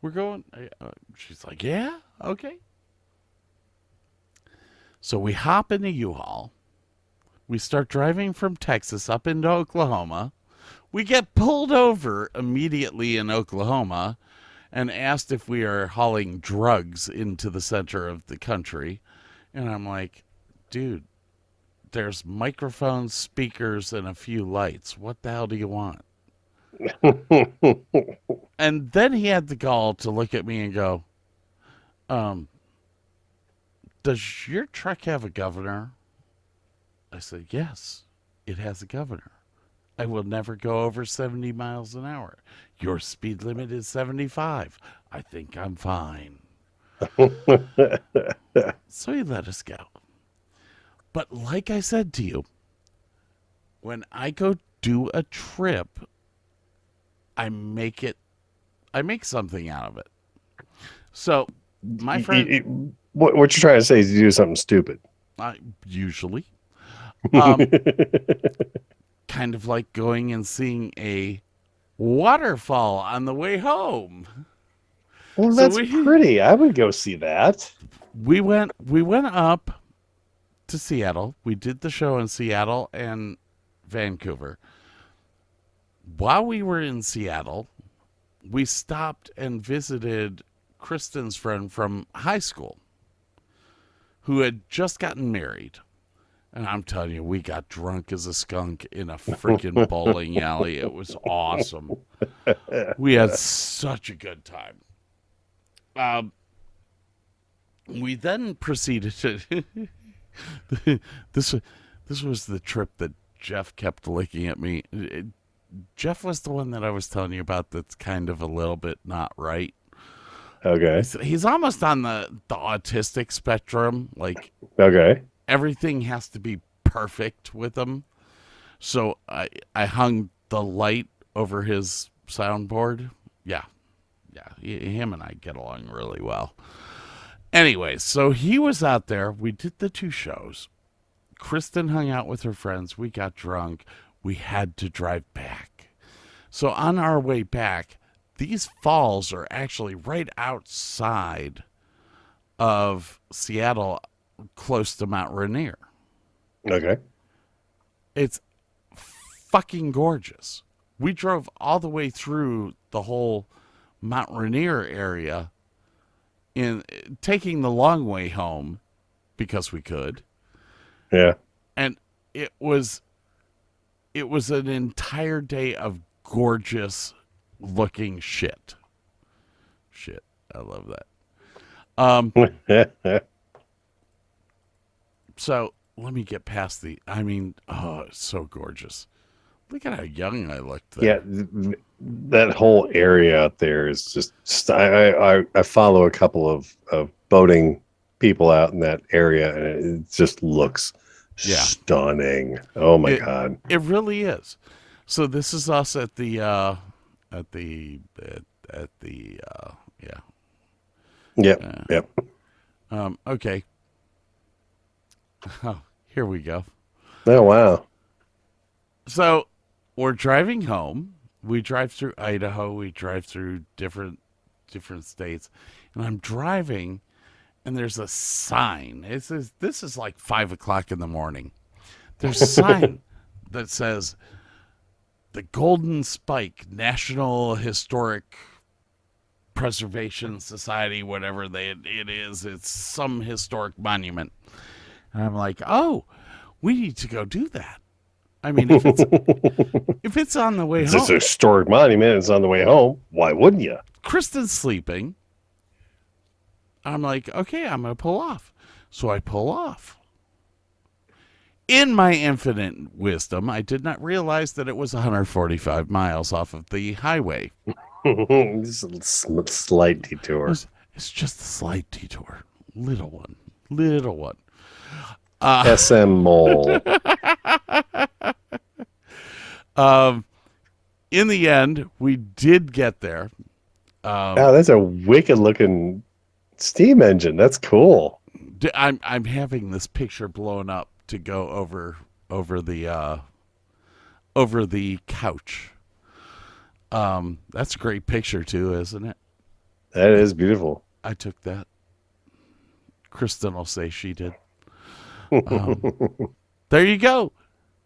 We're going. She's like, yeah, okay. So we hop in a U-Haul. We start driving from Texas up into Oklahoma. We get pulled over immediately in Oklahoma and asked if we are hauling drugs into the center of the country. And I'm like, dude, there's microphones, speakers, and a few lights. What the hell do you want? And then he had the gall to look at me and go, does your truck have a governor? I said, yes, it has a governor. I will never go over 70 miles an hour. Your speed limit is 75. I think I'm fine. So he let us go. But like I said to you, when I go do a trip, I make something out of it. So my friend, what you're trying to say is you do something stupid. Usually, kind of like going and seeing a waterfall on the way home. Well, that's pretty. I would go see that. We went up to Seattle. We did the show in Seattle and Vancouver. While we were in Seattle, we stopped and visited Kristen's friend from high school who had just gotten married. And I'm telling you, we got drunk as a skunk in a freaking bowling alley. It was awesome. We had such a good time. We then proceeded to... This was the trip that Jeff kept looking at me. Jeff was the one that I was telling you about that's kind of a little bit not right. Okay. He's almost on the autistic spectrum. Like, okay, everything has to be perfect with him. So I hung the light over his soundboard. Yeah. Him and I get along really well. Anyway, so he was out there. We did the 2 shows. Kristen hung out with her friends. We got drunk. We had to drive back. So on our way back, these falls are actually right outside of Seattle, close to Mount Rainier. Okay. It's fucking gorgeous. We drove all the way through the whole Mount Rainier area in taking the long way home because we could. Yeah. And it was an entire day of gorgeous looking shit. I love that. So let me get past it's so gorgeous. Look at how young I looked there. Yeah, that whole area out there is just I follow a couple of boating people out in that area, and it just looks stunning. Oh my God. It really is. So this is us at the Yep. Yep. Okay. Oh, here we go. Oh, wow. So we're driving home. We drive through Idaho. We drive through different states. And I'm driving, and there's a sign. This is like 5 o'clock in the morning. There's a sign that says the Golden Spike National Historic Preservation Society, whatever it is. It's some historic monument. And I'm like, oh, we need to go do that. I mean, if it's on the way It's home. a historic monument. It's on the way home. Why wouldn't you? Kristen's sleeping. I'm like, okay, I'm going to pull off. So I pull off. In my infinite wisdom, I did not realize that it was 145 miles off of the highway. Just a slight detour. It's just a slight detour. Little one. SM Mole. In the end, we did get there. Wow, that's a wicked looking steam engine. That's cool. I'm having this picture blown up to go over the couch. That's a great picture too, isn't it? That is beautiful. I took that. Kristen will say she did. There you go.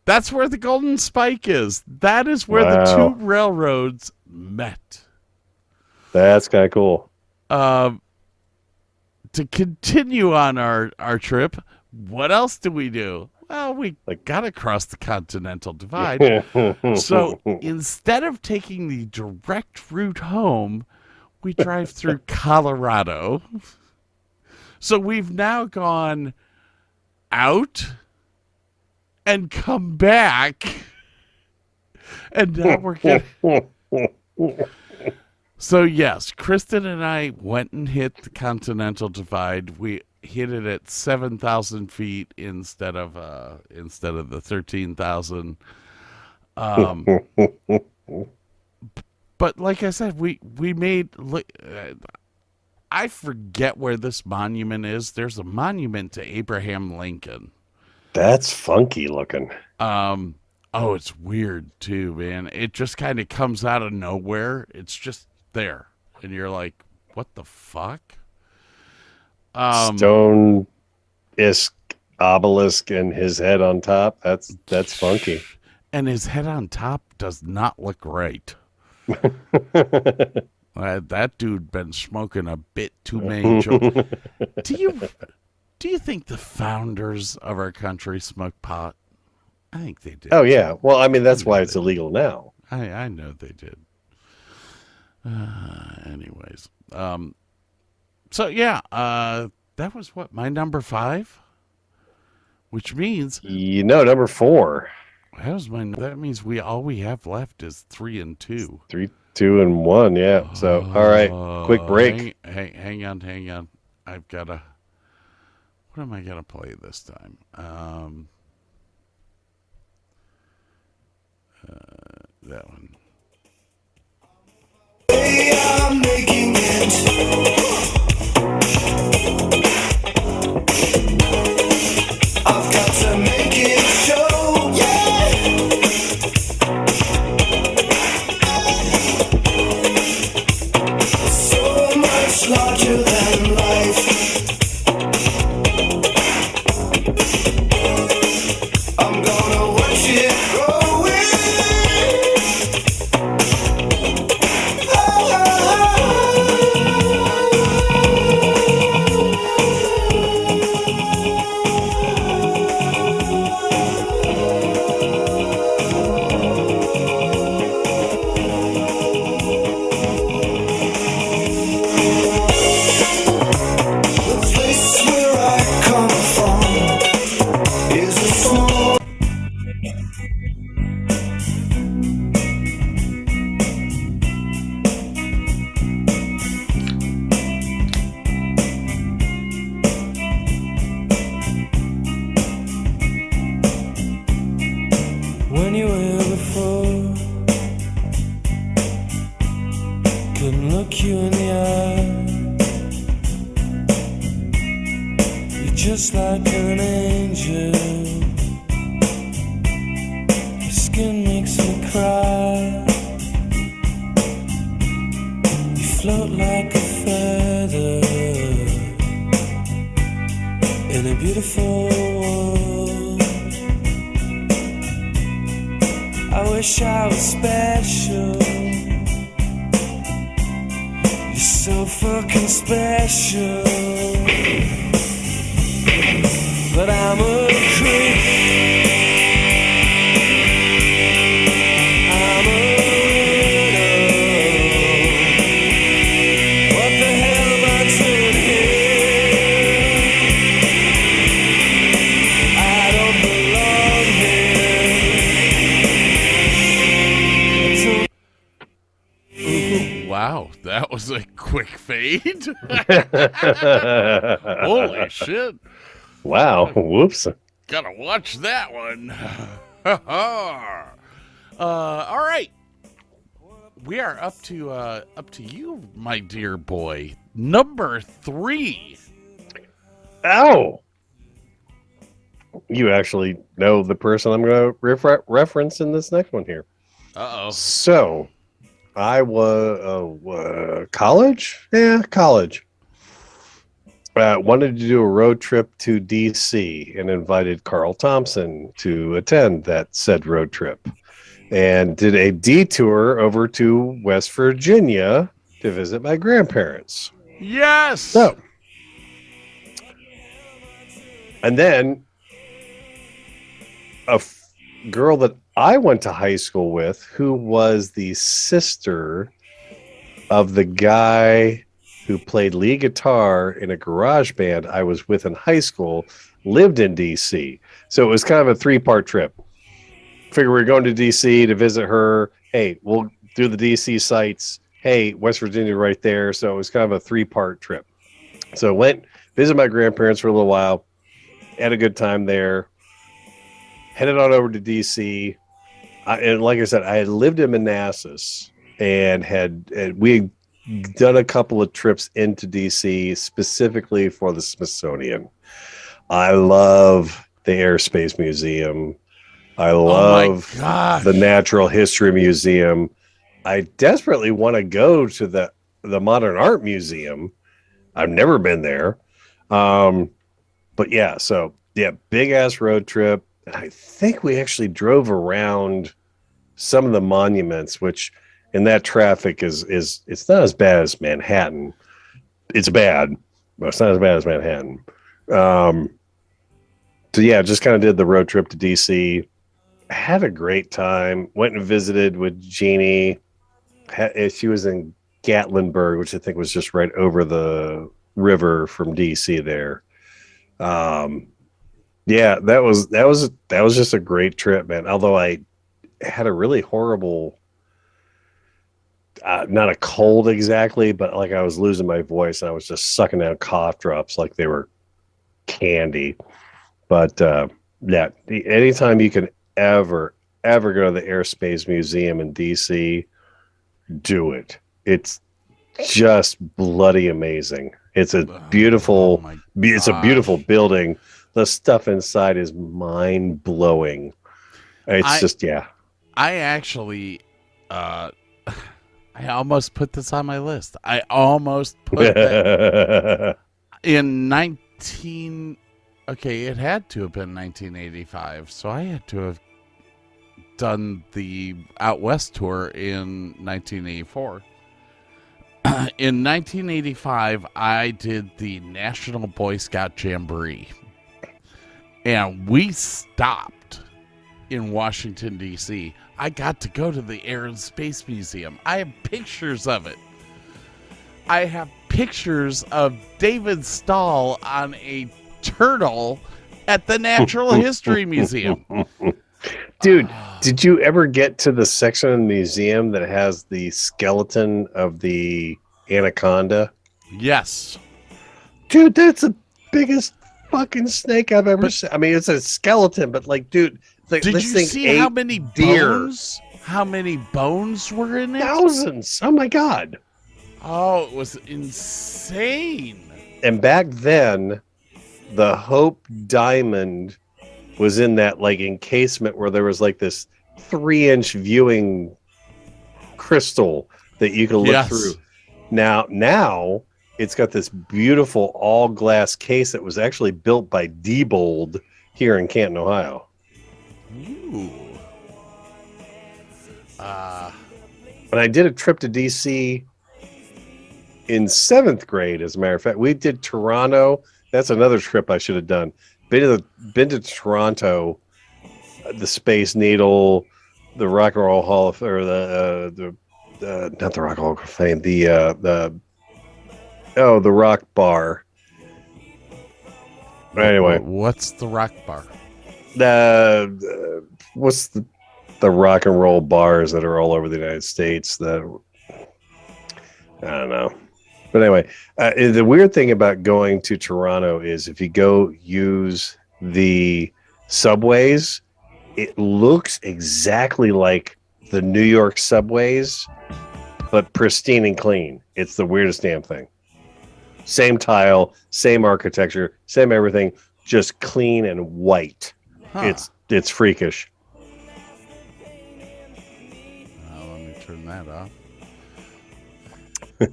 That's where the Golden Spike is. That is where the two railroads met. That's kind of cool. To continue on our trip, what else do we do? Well, we got to cross the Continental Divide. So instead of taking the direct route home, we drive through Colorado. So we've now gone out and come back. And now we're going. So yes, Kristen and I went and hit the Continental Divide. We hit it at 7,000 feet instead of the 13,000. But like I said, we made. I forget where this monument is. There's a monument to Abraham Lincoln. That's funky looking. Oh, it's weird too, man. It just kind of comes out of nowhere. It's just there, and you're like, "What the fuck?" Stone-esque obelisk and his head on top. That's funky. And his head on top does not look right. That dude been smoking a bit too many jokes. Do you think the founders of our country smoked pot? I think they did. Oh yeah. Well, I mean that's why it's illegal now. I know they did. Anyways, so yeah, that was what, my number 5, which means number 4. That means all we have left is 3 and 2. 3, 2, and 1. Yeah. So all right, quick break. Hang on. I've got to. What am I gonna play this time? That one. I'm making it. I've got to make it show, yeah. So much larger than life. I'm gonna watch it growing. When you were here before, couldn't look you in the eye. skin makes me cry. You float like a feather in a beautiful world. I wish I was special. You're so fucking special. But I'm a creep. I'm a widow. What the hell am I doing here? I don't belong here. Wow, that was a quick fade. Holy shit. Wow. Whoops. Gotta watch that one. All right. We are up to you, my dear boy. Number 3. Ow. You actually know the person I'm going to reference in this next one here. Uh-oh. So, I was college? Yeah, college. Wanted to do a road trip to DC and invited Carl Thompson to attend that said road trip, and did a detour over to West Virginia to visit my grandparents. Yes. So, and then a girl that I went to high school with, who was the sister of the guy who played lead guitar in a garage band I was with in high school, lived in DC. So it was kind of a 3-part trip. Figure we were going to DC to visit her. Hey, we'll do the DC sites. Hey, West Virginia right there. So it was kind of a 3-part trip. So I went, visited my grandparents for a little while, had a good time there, headed on over to DC. And like I said, I had lived in Manassas and we had done a couple of trips into DC specifically for the Smithsonian. I love the Airspace Museum. I love the Natural History Museum. I desperately want to go to the Modern Art Museum. I've never been there. But yeah, so yeah, big ass road trip. And I think we actually drove around some of the monuments, which in that traffic is it's not as bad as Manhattan. It's bad, but it's not as bad as Manhattan. So yeah, just kind of did the road trip to DC. Had a great time. Went and visited with Jeannie. She was in Gatlinburg, which I think was just right over the river from DC there. Yeah, that was just a great trip, man. Although I had a really horrible, not a cold exactly, but like I was losing my voice and I was just sucking down cough drops like they were candy. But yeah, anytime you can ever go to the Airspace Museum in DC, do it. It's just bloody amazing. It's a beautiful, it's a beautiful building. The stuff inside is mind blowing. It's just, yeah. I actually, I almost put this on my list. I almost put that in 19. Okay, it had to have been 1985. So I had to have done the Out West tour in 1984. In 1985, I did the National Boy Scout Jamboree. And we stopped in Washington, D.C. I got to go to the Air and Space Museum. I have pictures of it. I have pictures of David Stahl on a turtle at the Natural History Museum. Dude, did you ever get to the section of the museum that has the skeleton of the anaconda? Yes. Dude, that's the biggest fucking snake I've ever seen. I mean, it's a skeleton, but like, dude, like, did this you thing see ate how many deer. bones? How many bones were in it? Thousands. Oh my God. Oh, it was insane. And back then, the Hope Diamond was in that like encasement where there was like this 3-inch viewing crystal that you can look through. Now it's got this beautiful all glass case that was actually built by Diebold here in Canton, Ohio. Ooh. When I did a trip to DC in 7th grade, as a matter of fact, we did Toronto. That's another trip I should have done. Been to Toronto, the Space Needle, the Rock and Roll Hall of, or the not the Rock and Roll of Fame, the Rock Bar. Anyway, what's the Rock Bar? What's the rock and roll bars that are all over the United States? I don't know. But anyway, the weird thing about going to Toronto is if you go use the subways, it looks exactly like the New York subways, but pristine and clean. It's the weirdest damn thing. Same tile, same architecture, same everything, just clean and white. Huh. It's freakish. Let me turn that off. Okay.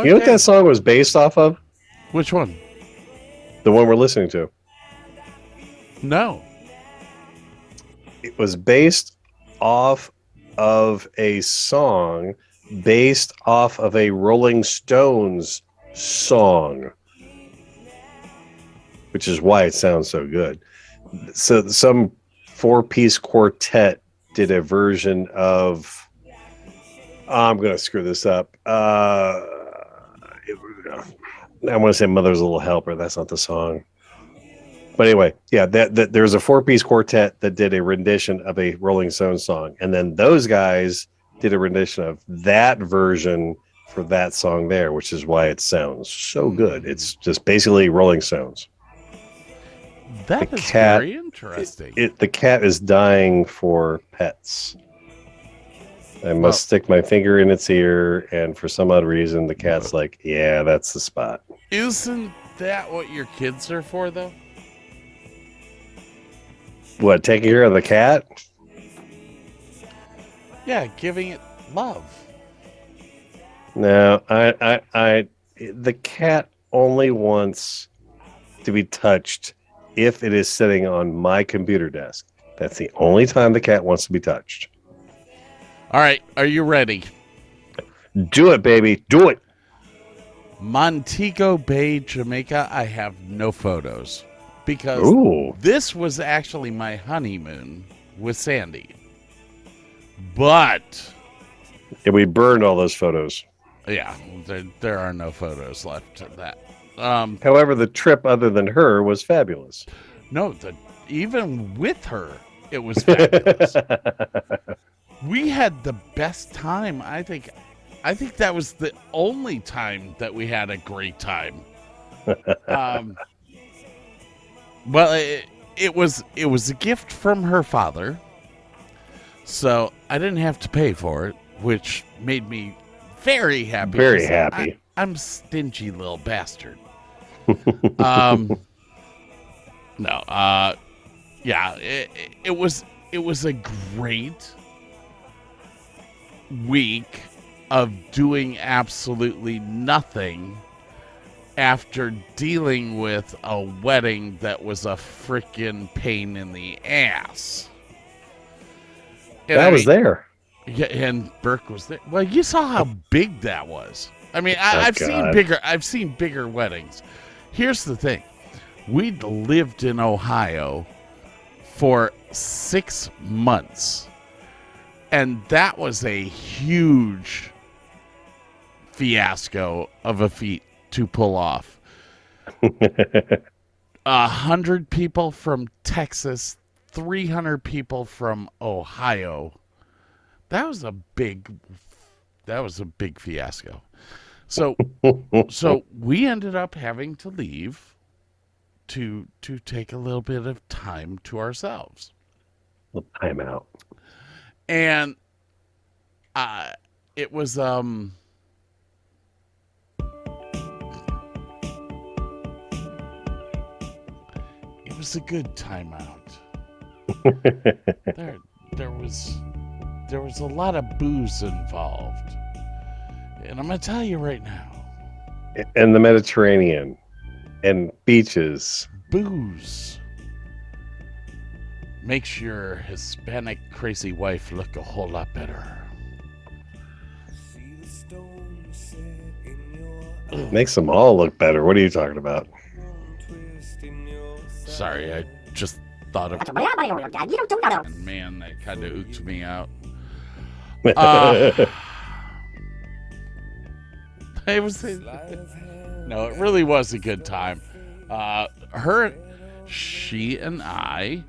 You know what that song was based off of? Which one? The one we're listening to. No. It was based off of a song based off of a Rolling Stones song, which is why it sounds so good. So some 4-piece quartet did a version of, I'm going to screw this up. I want to say Mother's Little Helper. That's not the song. But anyway, yeah, there's a 4-piece quartet that did a rendition of a Rolling Stones song. And then those guys did a rendition of that version for that song there, which is why it sounds so good. It's just basically Rolling Stones. That is very interesting. The cat is dying for pets. I must stick my finger in its ear, and for some odd reason, the cat's like, yeah, that's the spot. Isn't that what your kids are for, though? What, taking care of the cat? Yeah, giving it love. No, the cat only wants to be touched if it is sitting on my computer desk. That's the only time the cat wants to be touched. All right, are you ready? Do it, baby. Do it. Montego Bay, Jamaica, I have no photos because this was actually my honeymoon with Sandy. But we burned all those photos. Yeah, there are no photos left of that. However, the trip other than her was fabulous. No, even with her, it was fabulous. We had the best time. I think that was the only time that we had a great time. Well, it was a gift from her father, so I didn't have to pay for it, which made me very happy. Very happy. I'm a stingy little bastard. Yeah, it was a great week of doing absolutely nothing after dealing with a wedding that was a freaking pain in the ass. And I was there. Yeah, and Burke was there. Well, you saw how big that was. I mean, I've seen bigger weddings. Here's the thing. We'd lived in Ohio for 6 months, and that was a huge fiasco of a feat to pull off. 100 people from Texas, 300 people from Ohio. That was a big fiasco. So we ended up having to leave to take a little bit of time to ourselves. A little time out. And it was a good time out. there was a lot of booze involved, and I'm gonna tell you right now, And the Mediterranean and beaches. booze makes your Hispanic crazy wife look a whole lot better. Makes them all look better. What are you talking about? Sorry, I just thought of. And man, that kind of ooked me out. It was no, it really was a good time. She and I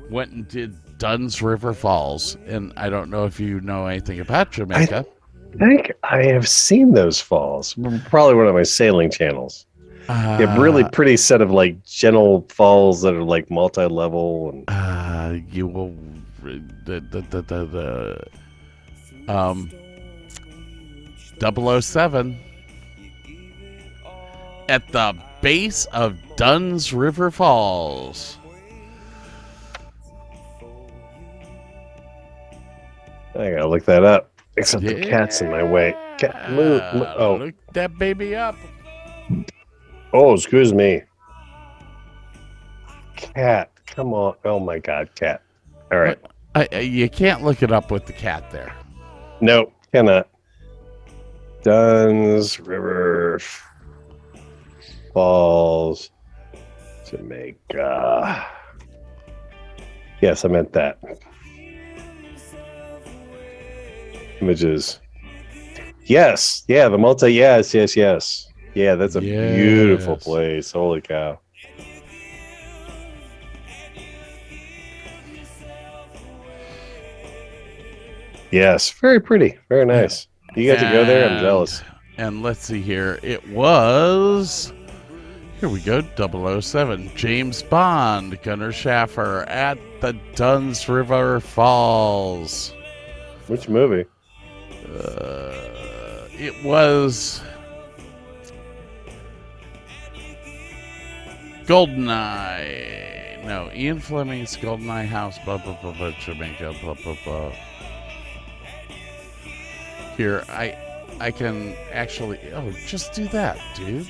went and did Dunn's River Falls, and I don't know if you know anything about Jamaica. I think I have seen those falls. Probably one of my sailing channels. Yeah, really pretty set of like gentle falls that are like multi-level and you will the 007 at the base of Dunn's River Falls. I gotta look that up. Except the cat's in my way. Cat, move. Oh, look that baby up. Oh, excuse me. Cat, come on. Oh my God, cat. All right. You can't look it up with the cat there. Nope, cannot. Dunn's River Falls, Jamaica. Yes, I meant that. Images. Yes. Yeah, the multi. Yes. Yeah, that's a beautiful place. Holy cow. Yes, very pretty. Very nice. You got to go there? I'm jealous. And let's see here. It was... Here we go. 007. James Bond, Gunnar Schaffer at the Dunn's River Falls. Which movie? It was... GoldenEye. No, Ian Fleming's GoldenEye House, blah, blah, blah, blah, Jamaica, blah, blah, blah. Here, I can actually... Oh, just do that, dude.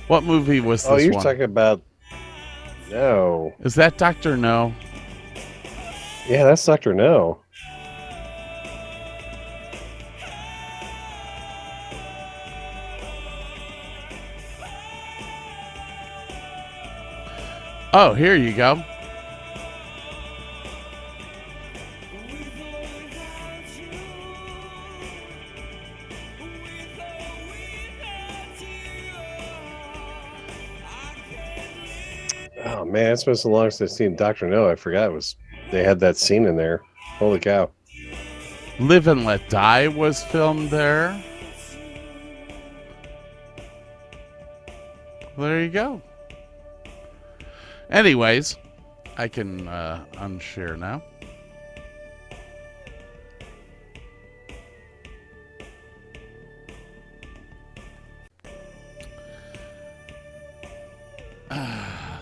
What movie was this one? Oh, you're talking about... No. Is that Dr. No? Yeah, that's Dr. No. Oh, here you go. Oh man, it's been so long since I've seen Dr. No. I forgot they had that scene in there. Holy cow. Live and Let Die was filmed there. There you go. Anyways, I can unshare now.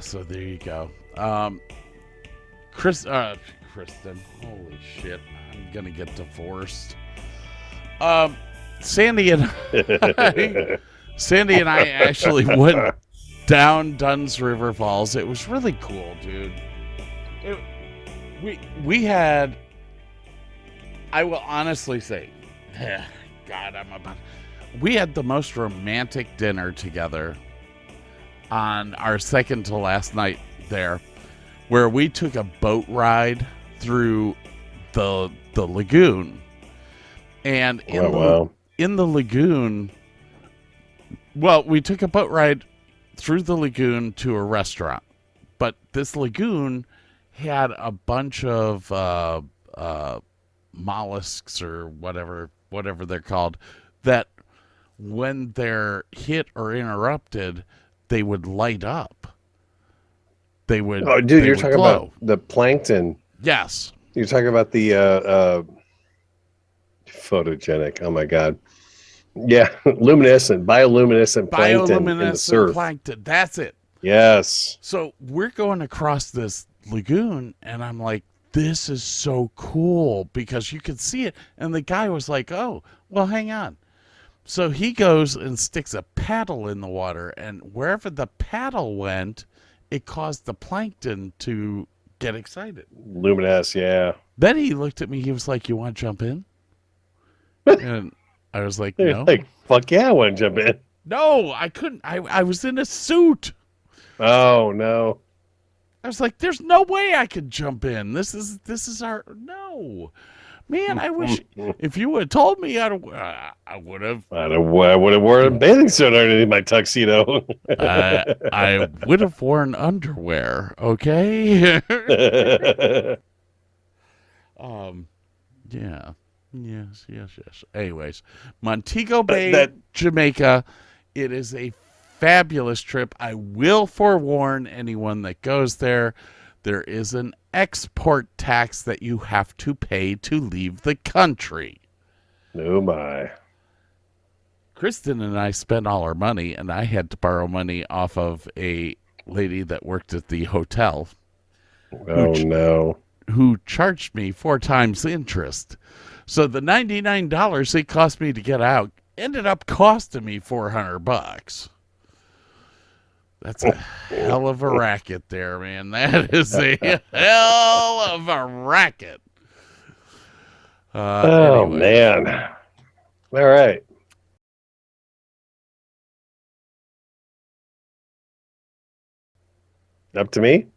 So there you go. Kristen, holy shit, I'm gonna get divorced. Sandy and I actually went down Dunn's River Falls. It was really cool, dude. We had, I will honestly say, God, we had the most romantic dinner together on our second to last night there, where we took a boat ride through the lagoon. And in the lagoon, well, we took a boat ride through the lagoon to a restaurant, but this lagoon had a bunch of mollusks or whatever they're called, that when they're hit or interrupted, they would light up. They would. Oh, dude, you're talking about the plankton. Yes. You're talking about the Photogenic. Oh my God. Yeah. Bioluminescent plankton in the Bioluminescent surf. plankton. That's it. Yes. So we're going across this lagoon, and I'm like, this is so cool because you could see it. And the guy was like, oh, well, hang on. So he goes and sticks a paddle in the water, and wherever the paddle went, it caused the plankton to get excited. Luminesce, yeah. Then he looked at me. He was like, you want to jump in? And I was like, They're no. like, fuck yeah, I want to jump in. No, I couldn't. I was in a suit. Oh no. I was like, there's no way I could jump in. This is our no. Man, I wish if you would have told me, I would have. I would have worn a bathing suit underneath my tuxedo. I would have worn underwear. Okay. Yeah. Yes. Anyways, Montego Bay, Jamaica. It is a fabulous trip. I will forewarn anyone that goes there. There is an export tax that you have to pay to leave the country. Oh my. Kristen and I spent all our money, and I had to borrow money off of a lady that worked at the hotel. Oh no. Who charged me 4 times interest. So the $99 it cost me to get out ended up costing me $400. That's a hell of a racket there, man. That is a hell of a racket. Oh, anyway. man. All right. Up to me?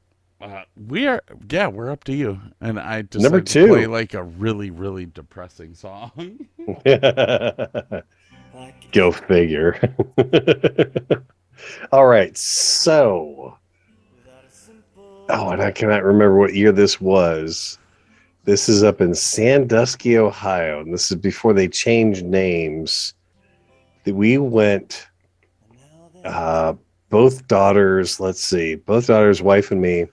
We're up to you. And I decided Number to 2. play like a really, really depressing song. Go figure. All right. So, and I cannot remember what year this was. This is up in Sandusky, Ohio. And this is before they changed names. We went, both daughters, wife and me,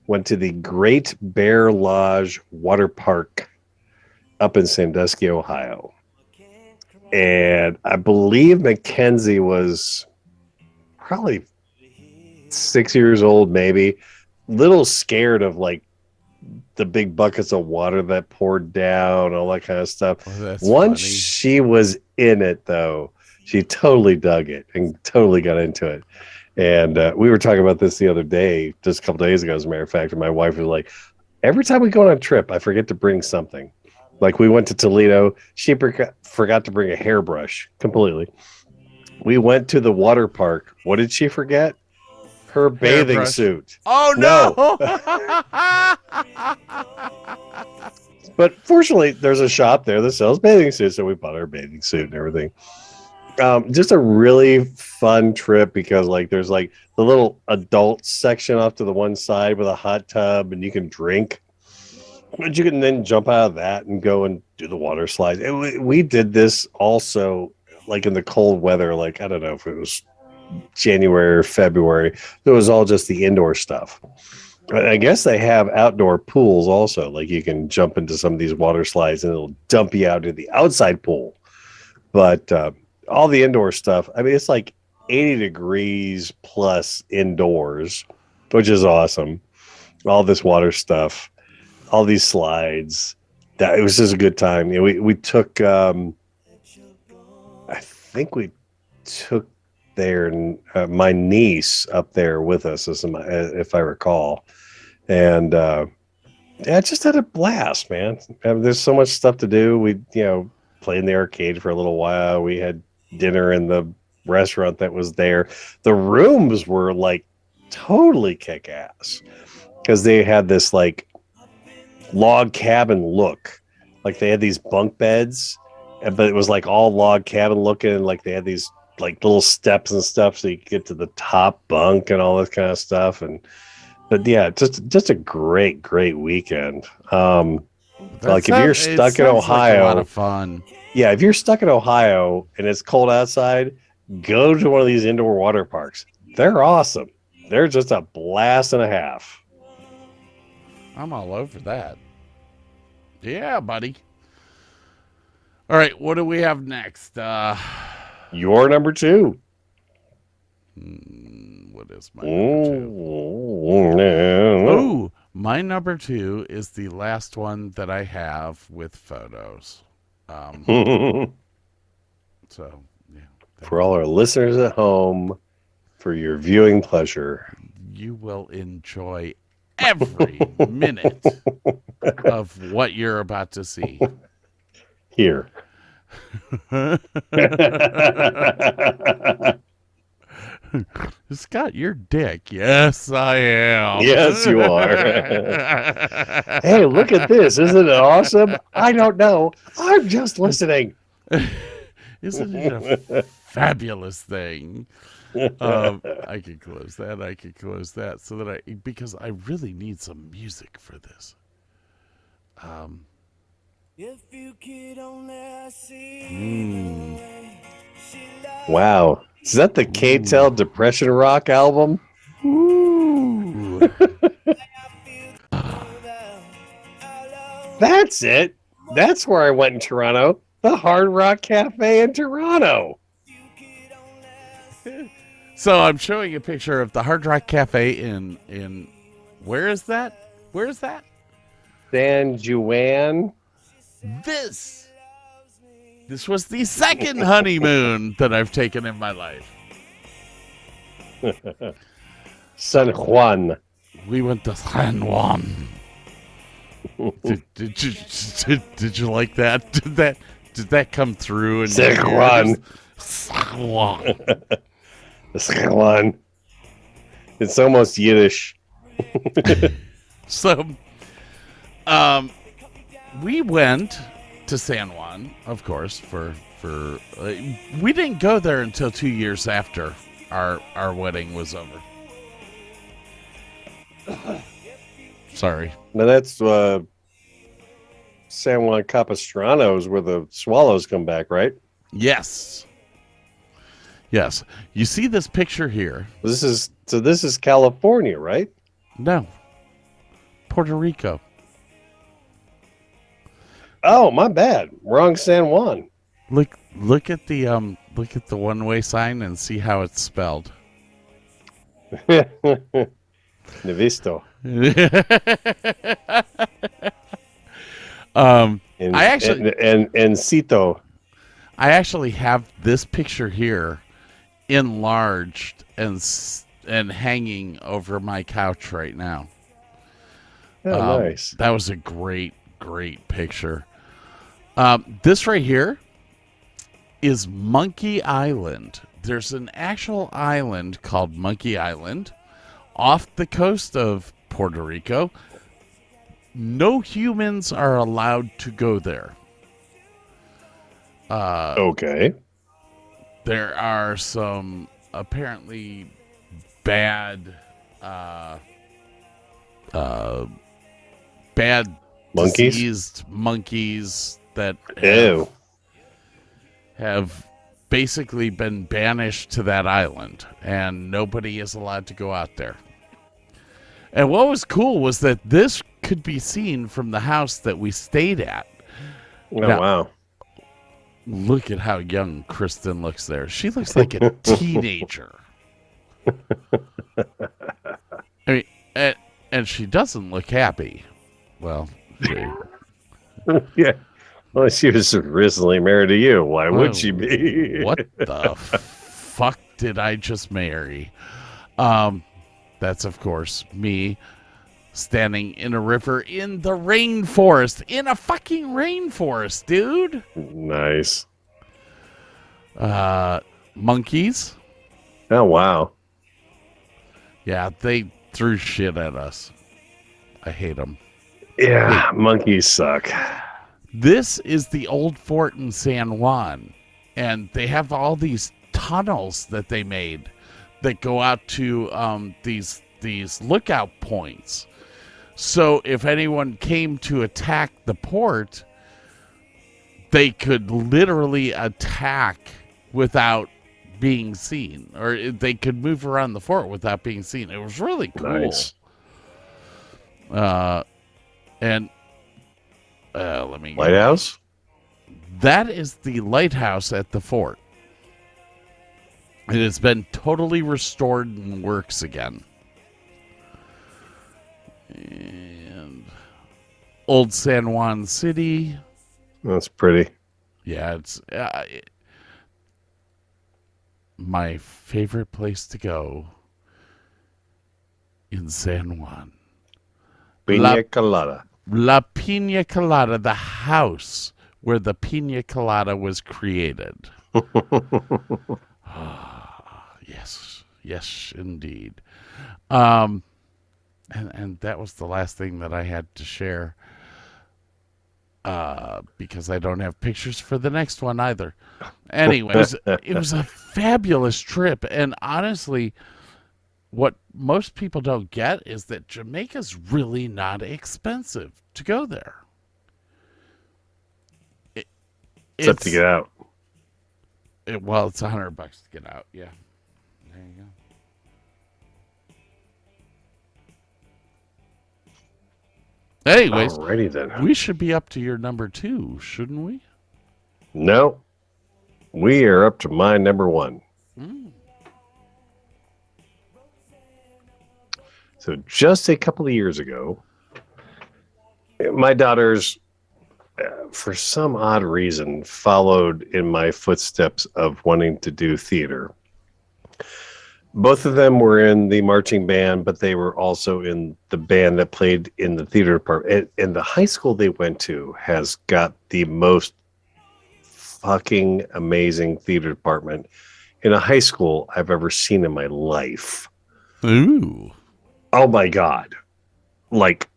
went to the Great Bear Lodge Water Park up in Sandusky, Ohio. And I believe Mackenzie was probably 6 years old, maybe. Little scared of like the big buckets of water that poured down, all that kind of stuff. Once she was in it, though, she totally dug it and totally got into it. And we were talking about this the other day, just a couple days ago, as a matter of fact. And my wife was like, every time we go on a trip, I forget to bring something. Like we went to Toledo. She forgot to bring a hairbrush completely. We went to the water park. What did she forget? Her bathing suit. Oh, no. But fortunately, there's a shop there that sells bathing suits. So we bought her bathing suit and everything. Just a really fun trip because like there's like the little adult section off to the one side with a hot tub and you can drink. But you can then jump out of that and go and do the water slides. We did this also like in the cold weather. Like, I don't know if it was January or February. It was all just the indoor stuff. I guess they have outdoor pools also. Like you can jump into some of these water slides and it'll dump you out to the outside pool. But all the indoor stuff, I mean, it's like 80 degrees plus indoors, which is awesome. All this water stuff, all these slides. It was just a good time. You know, we took, I think we took my niece up there with us, if I recall. And I just had a blast, man. There's so much stuff to do. We, played in the arcade for a little while. We had dinner in the restaurant that was there. The rooms were like totally kick-ass because they had this like log cabin look. Like they had these bunk beds, but it was like all log cabin looking. Like they had these like little steps and stuff so you could get to the top bunk and all this kind of stuff. But yeah, just a great weekend. Like if you're stuck in Ohio, like a lot of fun. Yeah, if you're stuck in Ohio and it's cold outside, go to one of these indoor water parks. They're awesome. They're just a blast and a half. I'm all over that. Yeah, buddy. All right, what do we have next? Your number 2. What is my number 2? No. Oh, my number 2 is the last one that I have with photos. So, yeah. For all our listeners at home, for your viewing pleasure, You will enjoy every minute of what you're about to see. here. Scott, you're dick. Yes, I am. Yes, you are. Hey, look at this. Isn't it awesome? I don't know. I'm just listening. Isn't it a fabulous thing? I could close that. I could close that so that because I really need some music for this. If you could only see Wow. Is that the K-Tel Depression Rock album? Ooh. That's it. That's where I went in Toronto. The Hard Rock Cafe in Toronto. So I'm showing a picture of the Hard Rock Cafe in where is that? Where is that? San Juan. This was the second honeymoon that I've taken in my life. San Juan. We went to San Juan. Did you like that? Did that come through? San Juan. San Juan. San Juan. It's almost Yiddish. So, we went to San Juan, of course, for we didn't go there until 2 years after our wedding was over. Sorry. Now that's San Juan Capistrano is where the swallows come back, right? Yes. Yes. You see this picture here? This is California, right? No. Puerto Rico. Oh, my bad. Wrong San Juan. Look at the one-way sign and see how it's spelled. Nevisto. And Cito. I actually have this picture here enlarged and hanging over my couch right now. Oh, nice. That was a great picture. This right here is Monkey Island. There's an actual island called Monkey Island off the coast of Puerto Rico. No humans are allowed to go there. Okay. There are some apparently bad monkeys? diseased monkeys that Ew. have basically been banished to that island, and nobody is allowed to go out there. And what was cool was that this could be seen from the house that we stayed at. Oh, Now, wow. look at how young Kristen looks there. She looks like a teenager. I mean, and she doesn't look happy. Well, Yeah. Well, she was recently married to you. Why would she be? What the fuck did I just marry? That's, of course, me standing in a river in the rainforest. In a fucking rainforest, dude. Nice. Monkeys. Oh, wow. Yeah, they threw shit at us. I hate them. Yeah, monkeys suck. This is the old fort in San Juan, and they have all these tunnels that they made that go out to these lookout points. So if anyone came to attack the port, they could literally attack without being seen, or they could move around the fort without being seen. It was really cool. Nice. And let me Lighthouse? That is the lighthouse at the fort. It has been totally restored and works again. And Old San Juan City. That's pretty. Yeah, it's my favorite place to go in San Juan. Pina colada. La Pina Colada, the house where the Pina Colada was created. Yes, indeed. And that was the last thing that I had to share. Because I don't have pictures for the next one either. Anyways, it was a fabulous trip. And honestly, what most people don't get is that Jamaica's really not expensive to go there. Except to get out. Well, it's $100 to get out. Yeah. There you go. Anyways, alrighty then. We should be up to your number 2, shouldn't we? No. We are up to my number 1. So just a couple of years ago, my daughters, for some odd reason, followed in my footsteps of wanting to do theater. Both of them were in the marching band, but they were also in the band that played in the theater department. And the high school they went to has got the most fucking amazing theater department in a high school I've ever seen in my life. Ooh. Oh my God. Like,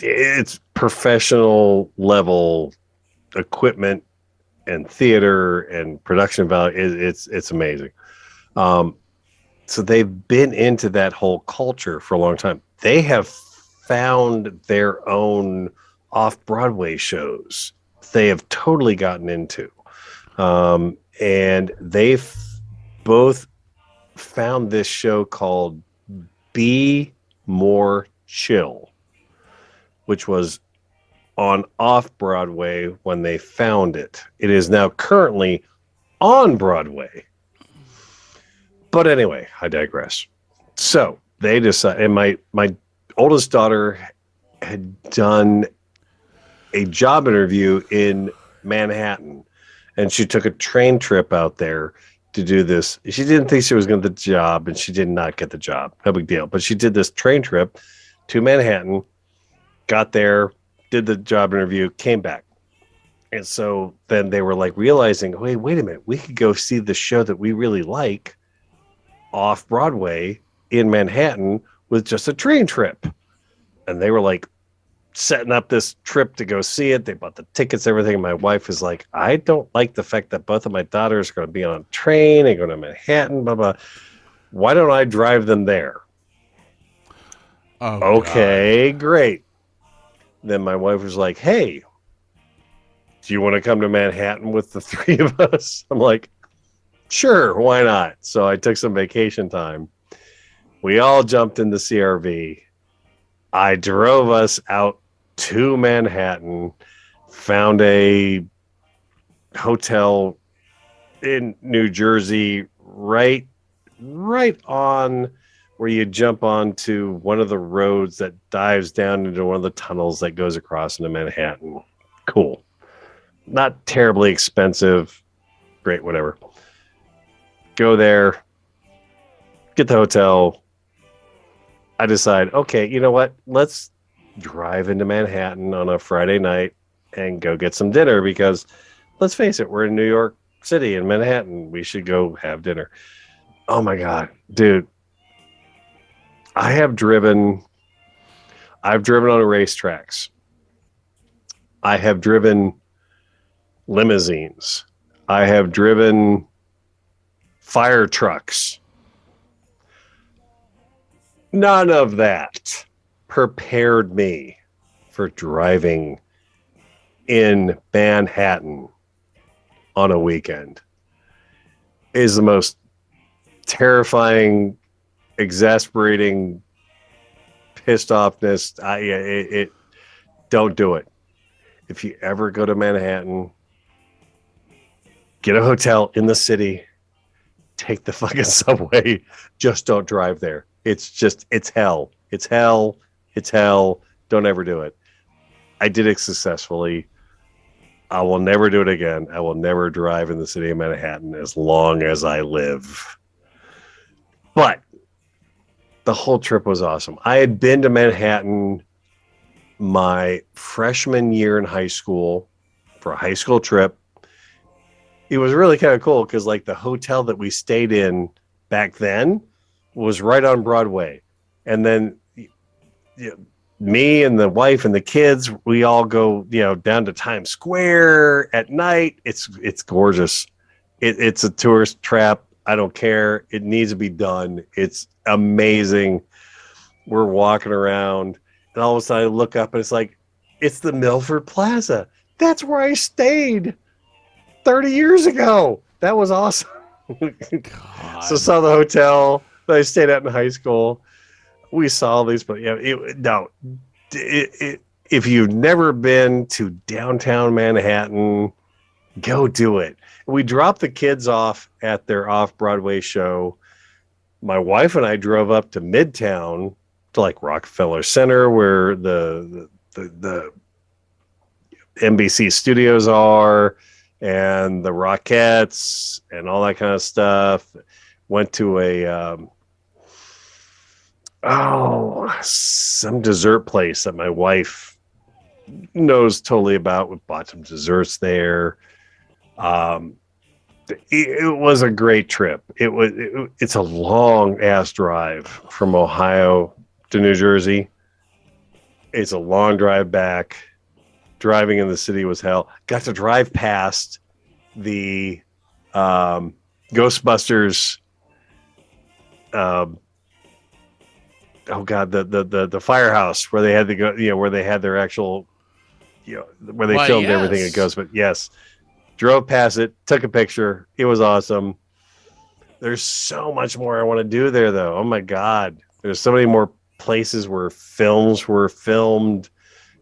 it's professional level equipment and theater and production value. It's amazing. So they've been into that whole culture for a long time. They have found their own off-Broadway shows they have totally gotten into. And they've both found this show called Be More Chill, which was on off-Broadway when they found it. It is now currently on Broadway. But anyway, I digress. So they decided, and my oldest daughter had done a job interview in Manhattan, and she took a train trip out there to do this. She didn't think she was going to get the job, and she did not get the job. No big deal. But she did this train trip to Manhattan, got there, did the job interview, came back. And so then they were like realizing, wait a minute, we could go see the show that we really like off Broadway in Manhattan with just a train trip. And they were like setting up this trip to go see it. They bought the tickets, everything. And my wife was like, I don't like the fact that both of my daughters are going to be on a train and go to Manhattan, blah, blah. Why don't I drive them there? Oh, okay, God. Great. Then my wife was like, hey, do you want to come to Manhattan with the three of us? I'm like, sure, why not? So I took some vacation time. We all jumped in the CRV. I drove us out to Manhattan, found a hotel in New Jersey, right on where you jump onto one of the roads that dives down into one of the tunnels that goes across into Manhattan. Cool. Not terribly expensive. Great, whatever. Go there, get the hotel. I decide, okay, you know what? Let's drive into Manhattan on a Friday night and go get some dinner because, let's face it, we're in New York City in Manhattan. We should go have dinner. Oh my God, dude. I've driven on racetracks. I have driven limousines. I have driven fire trucks. None of that prepared me for driving in Manhattan on a weekend. It is the most terrifying, exasperating, pissed offness. Don't do it. If you ever go to Manhattan, get a hotel in the city, take the fucking subway. Just don't drive there. It's hell. It's hell. It's hell. Don't ever do it. I did it successfully. I will never do it again. I will never drive in the city of Manhattan as long as I live. But the whole trip was awesome. I had been to Manhattan my freshman year in high school for a high school trip. It was really kind of cool because like the hotel that we stayed in back then was right on Broadway. And then me and the wife and the kids, we all go, down to Times Square at night. It's gorgeous. It's a tourist trap. I don't care. It needs to be done. It's amazing. We're walking around and all of a sudden I look up and it's like, it's the Milford Plaza. That's where I stayed 30 years ago. That was awesome. So saw the hotel that I stayed at in high school. We saw these, but if you've never been to downtown Manhattan, go do it. We dropped the kids off at their off-Broadway show. My wife and I drove up to Midtown to like Rockefeller Center where the NBC studios are and the Rockettes and all that kind of stuff. Went to some dessert place that my wife knows totally about. We bought some desserts there. It was a great trip. It's a long ass drive from Ohio to New Jersey. It's a long drive back. Driving in the city was hell. Got to drive past the Ghostbusters. The firehouse where they had to go, where they had their actual, where they filmed everything at Ghost. But yes, drove past it, took a picture. It was awesome. There's so much more I want to do there, though. Oh my God, there's so many more places where films were filmed.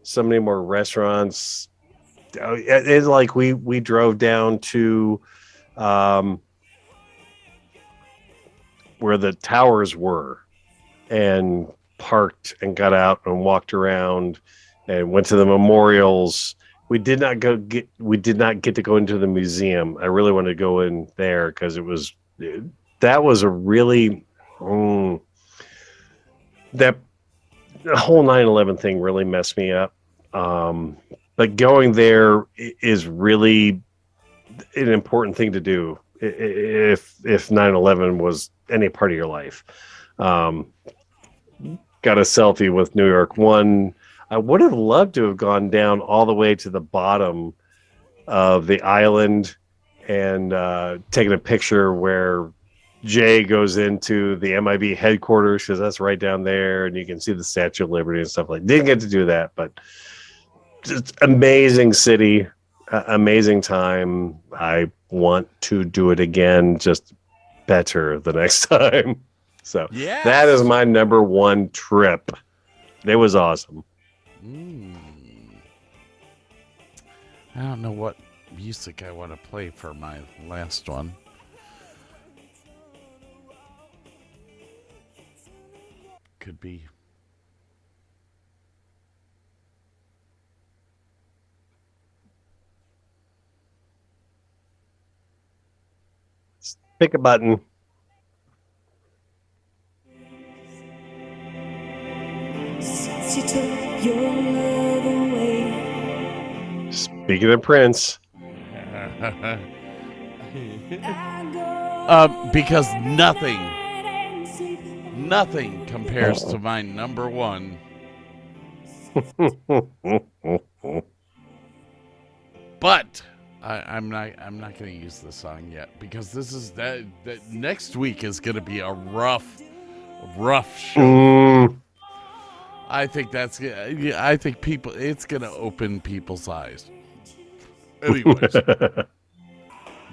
So many more restaurants. It's like we drove down to where the towers were and parked and got out and walked around and went to the memorials. We did not get to go into the museum. I really wanted to go in there because that was a really that the whole 9/11 thing really messed me up. But going there is really an important thing to do if 9/11 was any part of your life. Got a selfie with New York One. I would have loved to have gone down all the way to the bottom of the island and taken a picture where Jay goes into the MIB headquarters because that's right down there, and you can see the Statue of Liberty and stuff like that. Didn't get to do that, but just amazing city, amazing time. I want to do it again, just better the next time. So that is my number one trip. It was awesome. I don't know what music I want to play for my last one. Could be. Pick a button. Since you took your love away. Speaking of Prince. Because nothing compares to my number one. But I'm not going to use the song yet because this is that next week is going to be a rough show. I think it's going to open people's eyes. Anyways,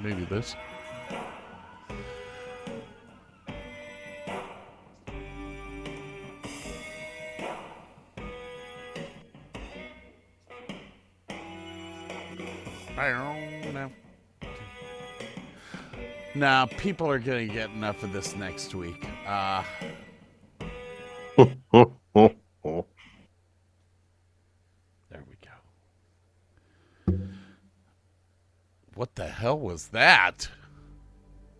maybe this. Now, people are going to get enough of this next week. There we go. What the hell was that?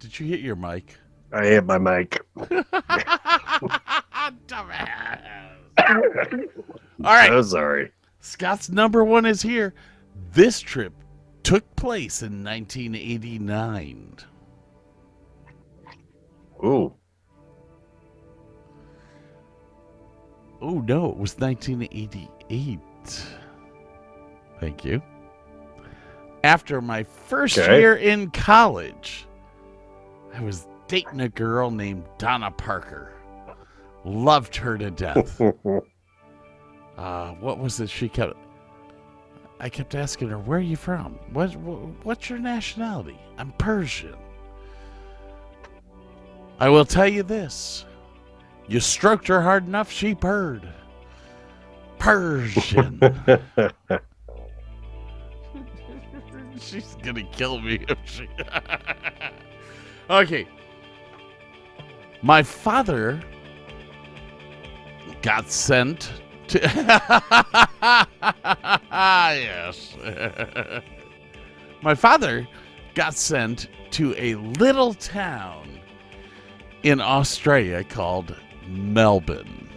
Did you hit your mic? I hit my mic. Dumbass. All right. So sorry. Scott's number one is here. This trip took place in 1989. Ooh. Oh, no, it was 1988. Thank you. After my first year in college, I was dating a girl named Donna Parker. Loved her to death. What was it I kept asking her, where are you from? What's your nationality? I'm Persian. I will tell you this. You stroked her hard enough, she purred. Persian. She's gonna kill me if she... Okay. My father got sent to... Yes. My father got sent to a little town in Australia called Melbourne.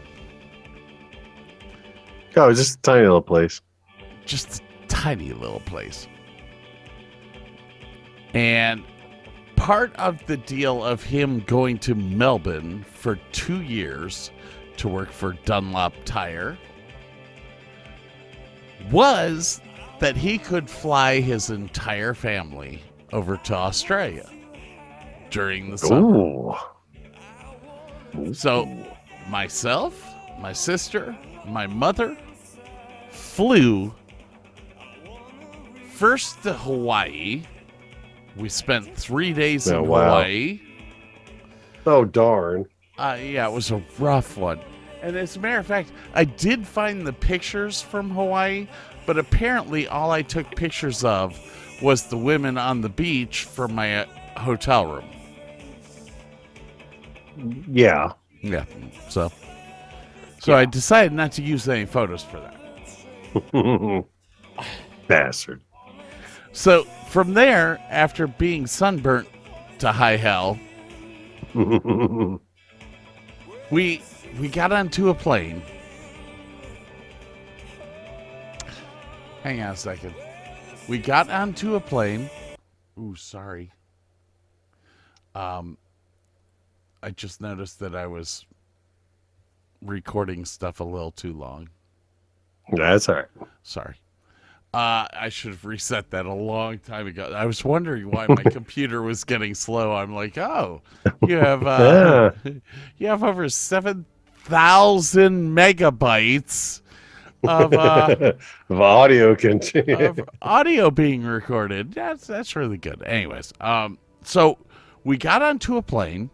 Oh, it's just a tiny little place. Just a tiny little place. And part of the deal of him going to Melbourne for 2 years to work for Dunlop Tire was that he could fly his entire family over to Australia during the summer. Ooh. So myself, my sister, my mother flew first to Hawaii. We spent 3 days in Hawaii. Oh, darn. Yeah, it was a rough one. And as a matter of fact, I did find the pictures from Hawaii, but apparently all I took pictures of was the women on the beach from my hotel room. Yeah. Yeah. So I decided not to use any photos for that. Bastard. So from there, after being sunburnt to high hell, we got onto a plane. Hang on a second. We got onto a plane. Ooh, sorry. I just noticed that I was recording stuff a little too long. That's all right. Sorry. I should have reset that a long time ago. I was wondering why my computer was getting slow. I'm like, oh, you have over 7,000 megabytes of audio of audio being recorded. That's really good. Anyways, so we got onto a plane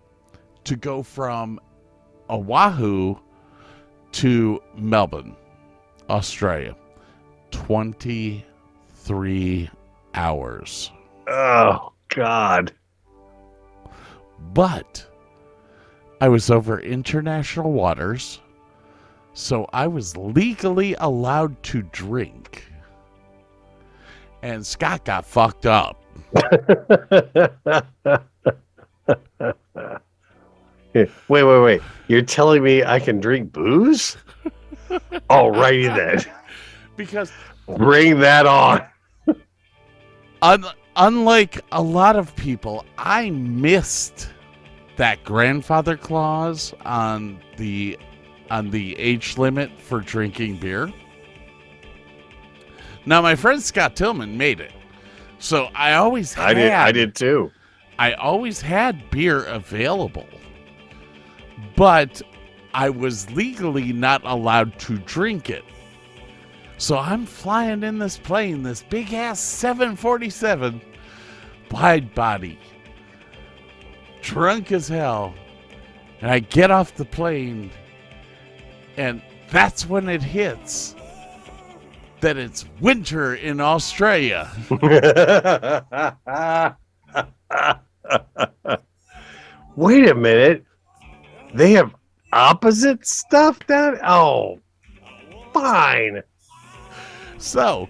to go from Oahu to Melbourne, Australia. 23 hours. Oh, God. But I was over international waters, so I was legally allowed to drink. And Scott got fucked up. Wait. You're telling me I can drink booze? Alrighty then. Because bring that on. Unlike a lot of people, I missed that grandfather clause on the age limit for drinking beer. Now, my friend Scott Tillman made it, so I always had. I did too. I always had beer available, but I was legally not allowed to drink it. So I'm flying in this plane, this big ass 747, wide body, drunk as hell, and I get off the plane, and that's when it hits. that it's winter in Australia. Wait a minute. They have opposite stuff down. Oh, fine. So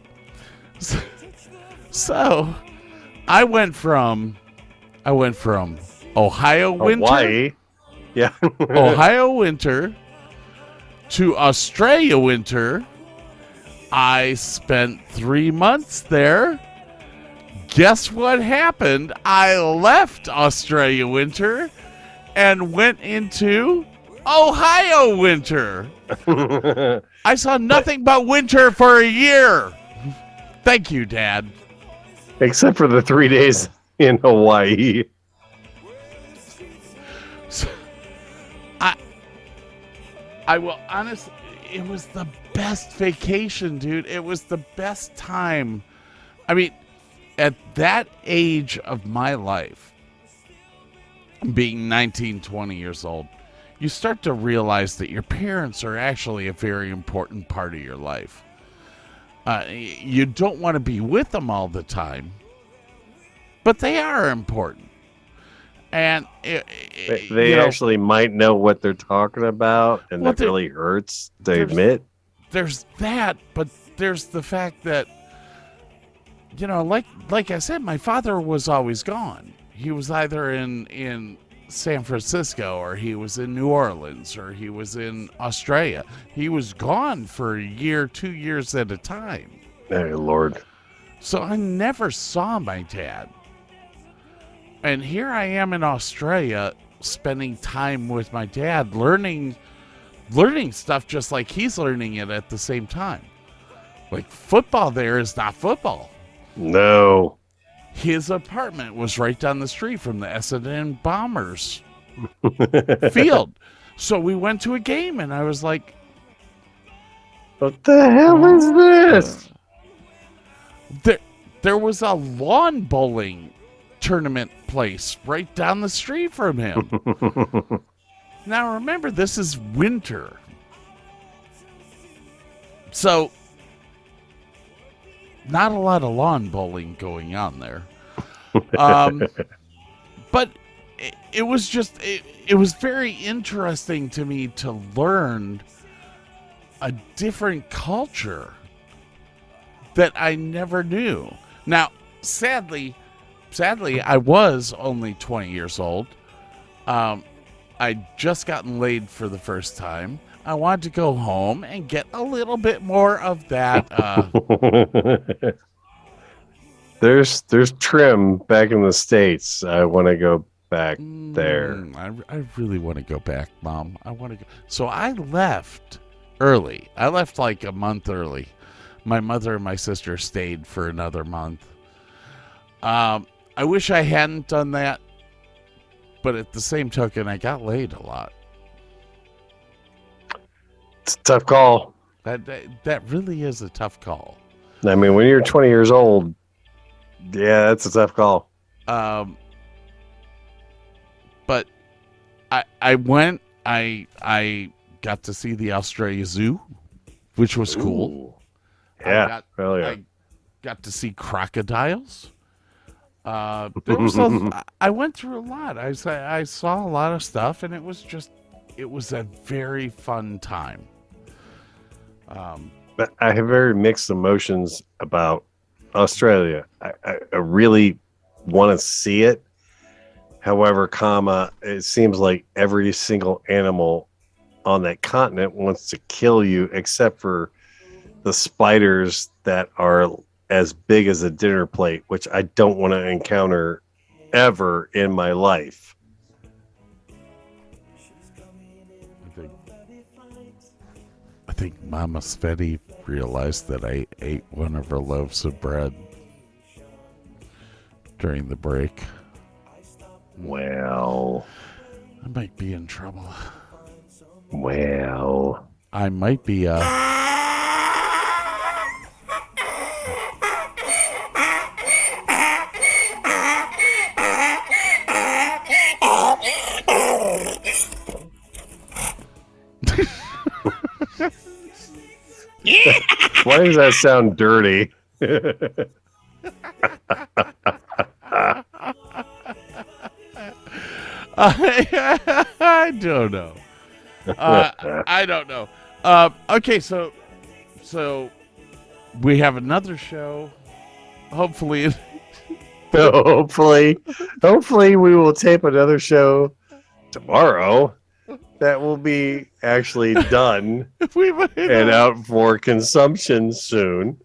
I went from Ohio winter, Hawaii. Yeah. Ohio winter to Australia winter. I spent 3 months there. Guess what happened? I left Australia winter and went into Ohio winter. I saw nothing but winter for a year. Thank you, Dad. Except for the 3 days in Hawaii. So, I will honestly, it was the best vacation, dude. It was the best time. I mean, at that age of my life, being 19, 20 years old, you start to realize that your parents are actually a very important part of your life. You don't want to be with them all the time, but they are important. And they actually might know what they're talking about, and that really hurts to admit. There's that, but there's the fact that, like I said, my father was always gone. He was either in San Francisco, or he was in New Orleans, or he was in Australia. He was gone for a year, 2 years at a time. Oh, Lord. So I never saw my dad. And here I am in Australia spending time with my dad, learning stuff just like he's learning it at the same time. Like, football there is not football. No. His apartment was right down the street from the Essendon Bombers field. So we went to a game, and I was like, what the hell is this? There was a lawn bowling tournament place right down the street from him. Now remember, this is winter. So not a lot of lawn bowling going on there. But it was just, it was very interesting to me to learn a different culture that I never knew. Now, sadly, I was only 20 years old. I'd just gotten laid for the first time. I wanted to go home and get a little bit more of that. There's trim back in the States. I want to go back there. I really want to go back, Mom. I want to go. So I left early. I left like a month early. My mother and my sister stayed for another month. I wish I hadn't done that, but at the same token, I got laid a lot. It's a tough call. That really is a tough call. I mean, when you're 20 years old, yeah, that's a tough call. But I went. I got to see the Australia Zoo, which was cool. Yeah, I got to see crocodiles. There was I went through a lot. I saw a lot of stuff, and it was a very fun time. But I have very mixed emotions about Australia. I really want to see it. However, it seems like every single animal on that continent wants to kill you, except for the spiders that are as big as a dinner plate, which I don't want to encounter ever in my life. I think Mama Sveti realized that I ate one of her loaves of bread during the break. Well, I might be in trouble. Well, I might be Why Why does that sound dirty? I don't know. I don't know. Okay, so we have another show. Hopefully, hopefully we will tape another show tomorrow that will be actually done and out for consumption soon.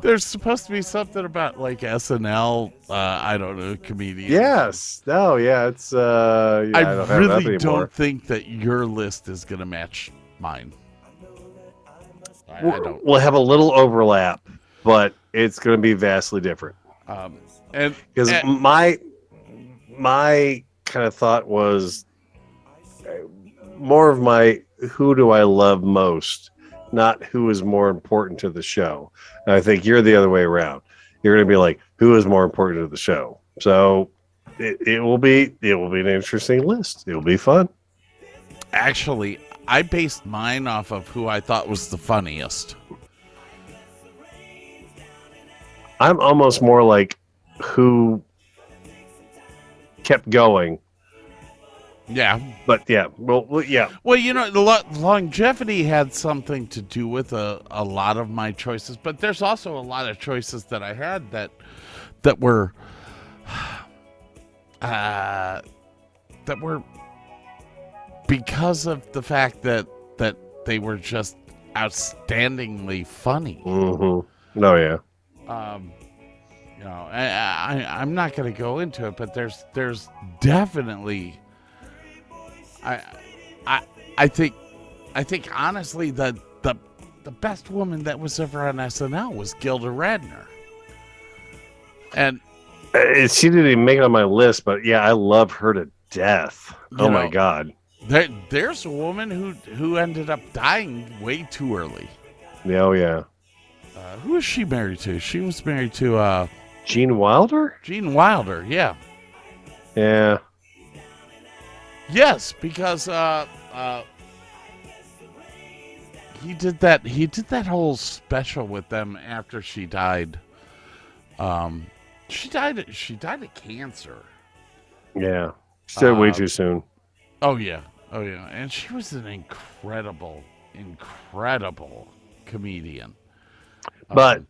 There's supposed to be something about like SNL. I don't know, comedians. Yes. No. Yeah. It's. Yeah, I don't have that really anymore. don't think that your list is gonna match mine. I don't. We'll have a little overlap, but it's going to be vastly different. And because my kind of thought was more of my who do I love most, not who is more important to the show. And I think you're the other way around. You're going to be like, who is more important to the show? So it will be an interesting list. It will be fun. Actually, I based mine off of who I thought was the funniest. I'm almost more like who kept going. Yeah. But yeah, well, yeah. Well, you know, the longevity had something to do with a lot of my choices, but there's also a lot of choices that I had that were because of the fact that they were just outstandingly funny. Mm-hmm. Oh yeah. You know, I'm not going to go into it, but there's definitely, I think honestly the best woman that was ever on SNL was Gilda Radner, and she didn't even make it on my list, but yeah, I love her to death. Oh my God. There's a woman who ended up dying way too early. Yeah, oh yeah. Who is she married to? She was married to Gene Wilder? Gene Wilder, yeah. Yeah. Yes, because he did that whole special with them after she died. She died of cancer. Yeah. She died way too soon. Oh yeah. And she was an incredible comedian. But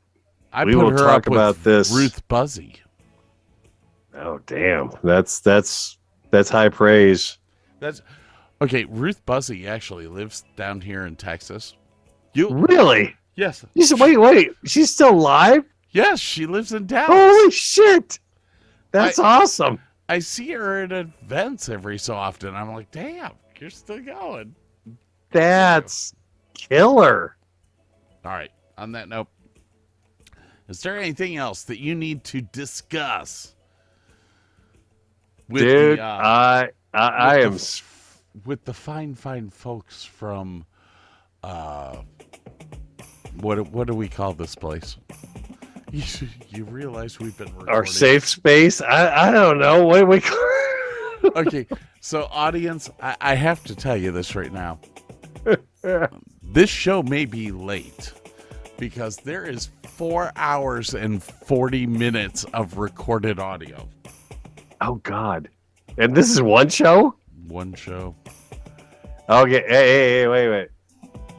we will talk about this. Ruth Buzzy. Oh damn. That's high praise. That's okay. Ruth Buzzy actually lives down here in Texas. Really? Yes. You said wait. She's still alive? Yes, she lives in Dallas. Holy shit. That's awesome. I see her at events every so often. I'm like, damn, you're still going. That's killer. All right. On that note, is there anything else that you need to discuss? With dude, I am with the fine folks from what do we call this place? You realize we've been recording. Our safe space? I don't know. What do we call Okay, so audience, I have to tell you this right now. This show may be late because there is 4 hours and 40 minutes of recorded audio. Oh, God. And this is one show? One show. Okay. Hey, wait.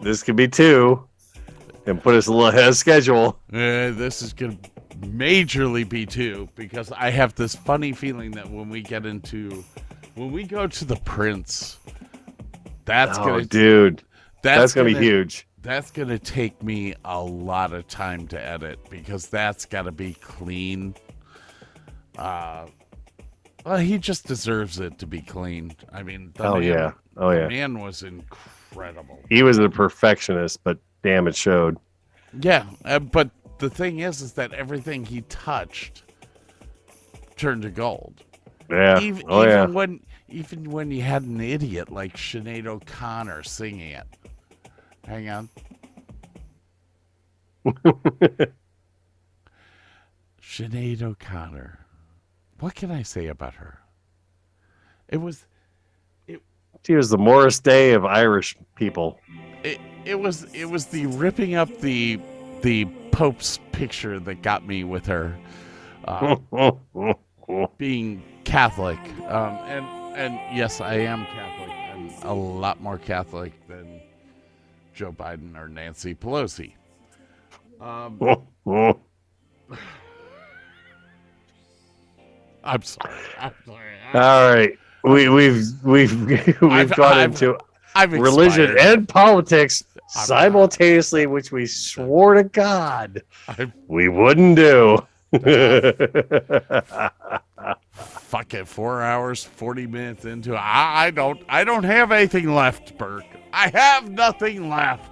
This could be two. And put us a little ahead of schedule. This is going to majorly be two because I have this funny feeling that when we go to the Prince, that's going to be huge. That's going to take me a lot of time to edit because that's got to be clean. Well, he just deserves it to be clean. I mean, the man was incredible. He was a perfectionist, but damn, it showed. Yeah, but the thing is that everything he touched turned to gold. Yeah. Even when you had an idiot like Sinead O'Connor singing it. Hang on. Sinead O'Connor. What can I say about her? She was the Morris Day of Irish people. It it was the ripping up the Pope's picture that got me with her. Being Catholic, and yes, I am Catholic. I'm a lot more Catholic than Joe Biden or Nancy Pelosi. I'm sorry. All right, we've gone into I've religion expired. and politics simultaneously, which we swore to God we wouldn't do. Fuck it, 4 hours, 40 minutes into it. I don't have anything left, Burke. I have nothing left.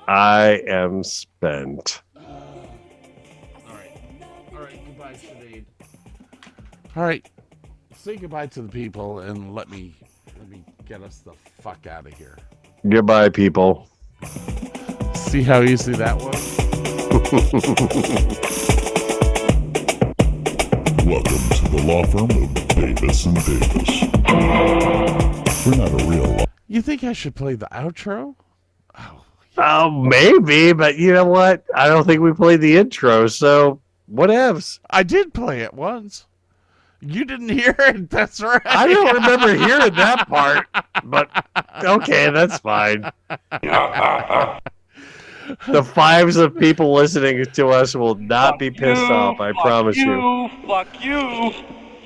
I am spent. All right, goodbye, Sinead. All right, say goodbye to the people and let me get us the fuck out of here. Goodbye, people. See how easy that was? Welcome to the law firm of Davis and Davis. We're not a real law. You think I should play the outro? Maybe, but you know what? I don't think we played the intro, so whatevs. I did play it once. You didn't hear it. That's right. I don't remember hearing that part, but okay, that's fine. The fives of people listening to us will not be pissed off, I promise you. Fuck you.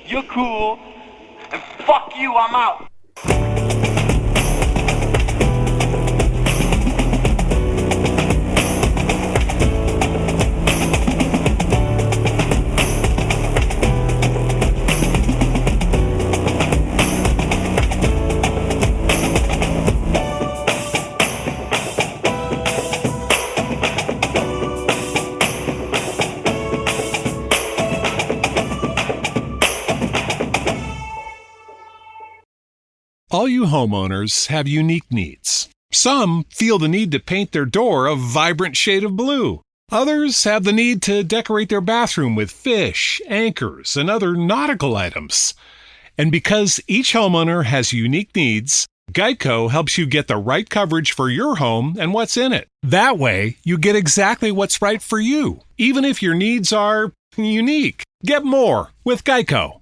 You're cool. And fuck you, I'm out. All you homeowners have unique needs. Some feel the need to paint their door a vibrant shade of blue. Others have the need to decorate their bathroom with fish, anchors, and other nautical items. And because each homeowner has unique needs, Geico helps you get the right coverage for your home and what's in it. That way, you get exactly what's right for you, even if your needs are unique. Get more with Geico.